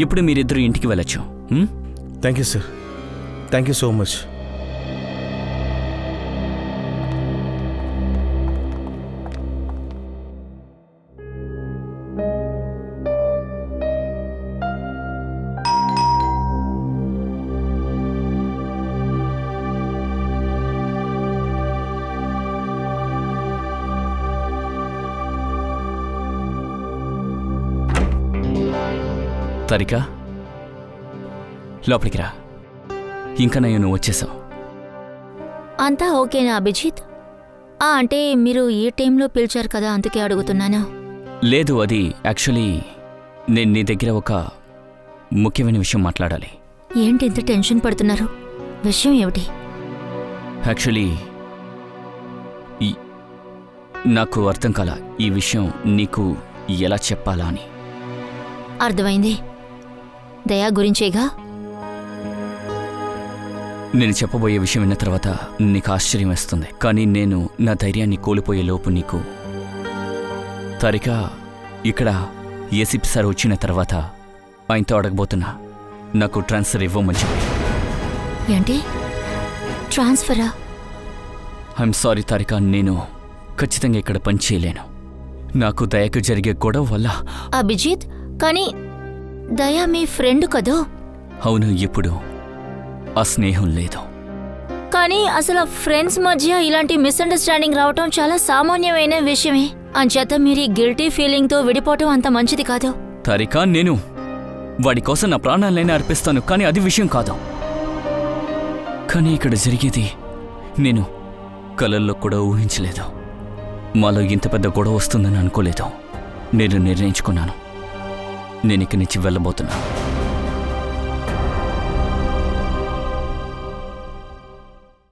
A: ఇప్పుడు మీరిద్దరూ ఇంటికి వెళ్ళొచ్చు.
B: Thank you sir, thank you so much.
A: Tarika, లోపలికి రా. ఇంకా నువ్వు వచ్చేసావు.
E: అంతా ఓకేనా అభిజిత్? అంటే మీరు ఈ టైంలో పిలిచారు కదా, అందుకే అడుగుతున్నాను.
A: లేదు, అది యాక్చువల్లీ నేను నీ దగ్గర ఒక ముఖ్యమైన విషయం మాట్లాడాలి.
E: ఏంటి ఇంత టెన్షన్ పడుతున్నారు? విషయం ఏమిటి?
A: యాక్చువల్లీ నాకు అర్థం కాల ఈ విషయం నీకు ఎలా చెప్పాలా అని.
E: అర్థమైంది. దయా గురించేగా?
A: నేను చెప్పబోయే విషయం విన్న తర్వాత నీకు ఆశ్చర్యం వేస్తుంది, కానీ నేను నా ధైర్యాన్ని కోల్పోయే లోపు నీకు తరిక ఇక్కడ ఏసీపీ సార్ వచ్చిన తర్వాత ఆయనతో అడగబోతున్నా, నాకు ట్రాన్స్ఫర్ ఇవ్వమని చెప్పి.
E: ఏంటి ట్రాన్స్ఫరా?
A: ఐఎమ్ సారీ తారిక, నేను ఖచ్చితంగా ఇక్కడ పని చేయలేను. నాకు దయకు జరిగే గొడవ వల్ల.
E: అభిజిత్, కానీ దయా మీ ఫ్రెండ్ కదూ?
A: అవును, ఇప్పుడు ఆ స్నేహం లేదు.
E: కానీ అసలు ఫ్రెండ్స్ మధ్య ఇలాంటి మిస్అండర్స్టాండింగ్ రావటం చాలా సామాన్యమైన విషయమే. అంచేత మీరు ఈ గిల్టీ ఫీలింగ్తో విడిపోవటం అంత మంచిది కాదు.
A: తారిక, నేను వాడి కోసం నా ప్రాణాలైనా అర్పిస్తాను, కానీ అది విషయం కాదు. కానీ ఇక్కడ జరిగేది నేను కలల్లో కూడా ఊహించలేదు. మాలో ఇంత పెద్ద గొడవ వస్తుందని అనుకోలేదు. నేను నిర్ణయించుకున్నాను, నేను ఇక్కడి నుంచి వెళ్ళబోతున్నా.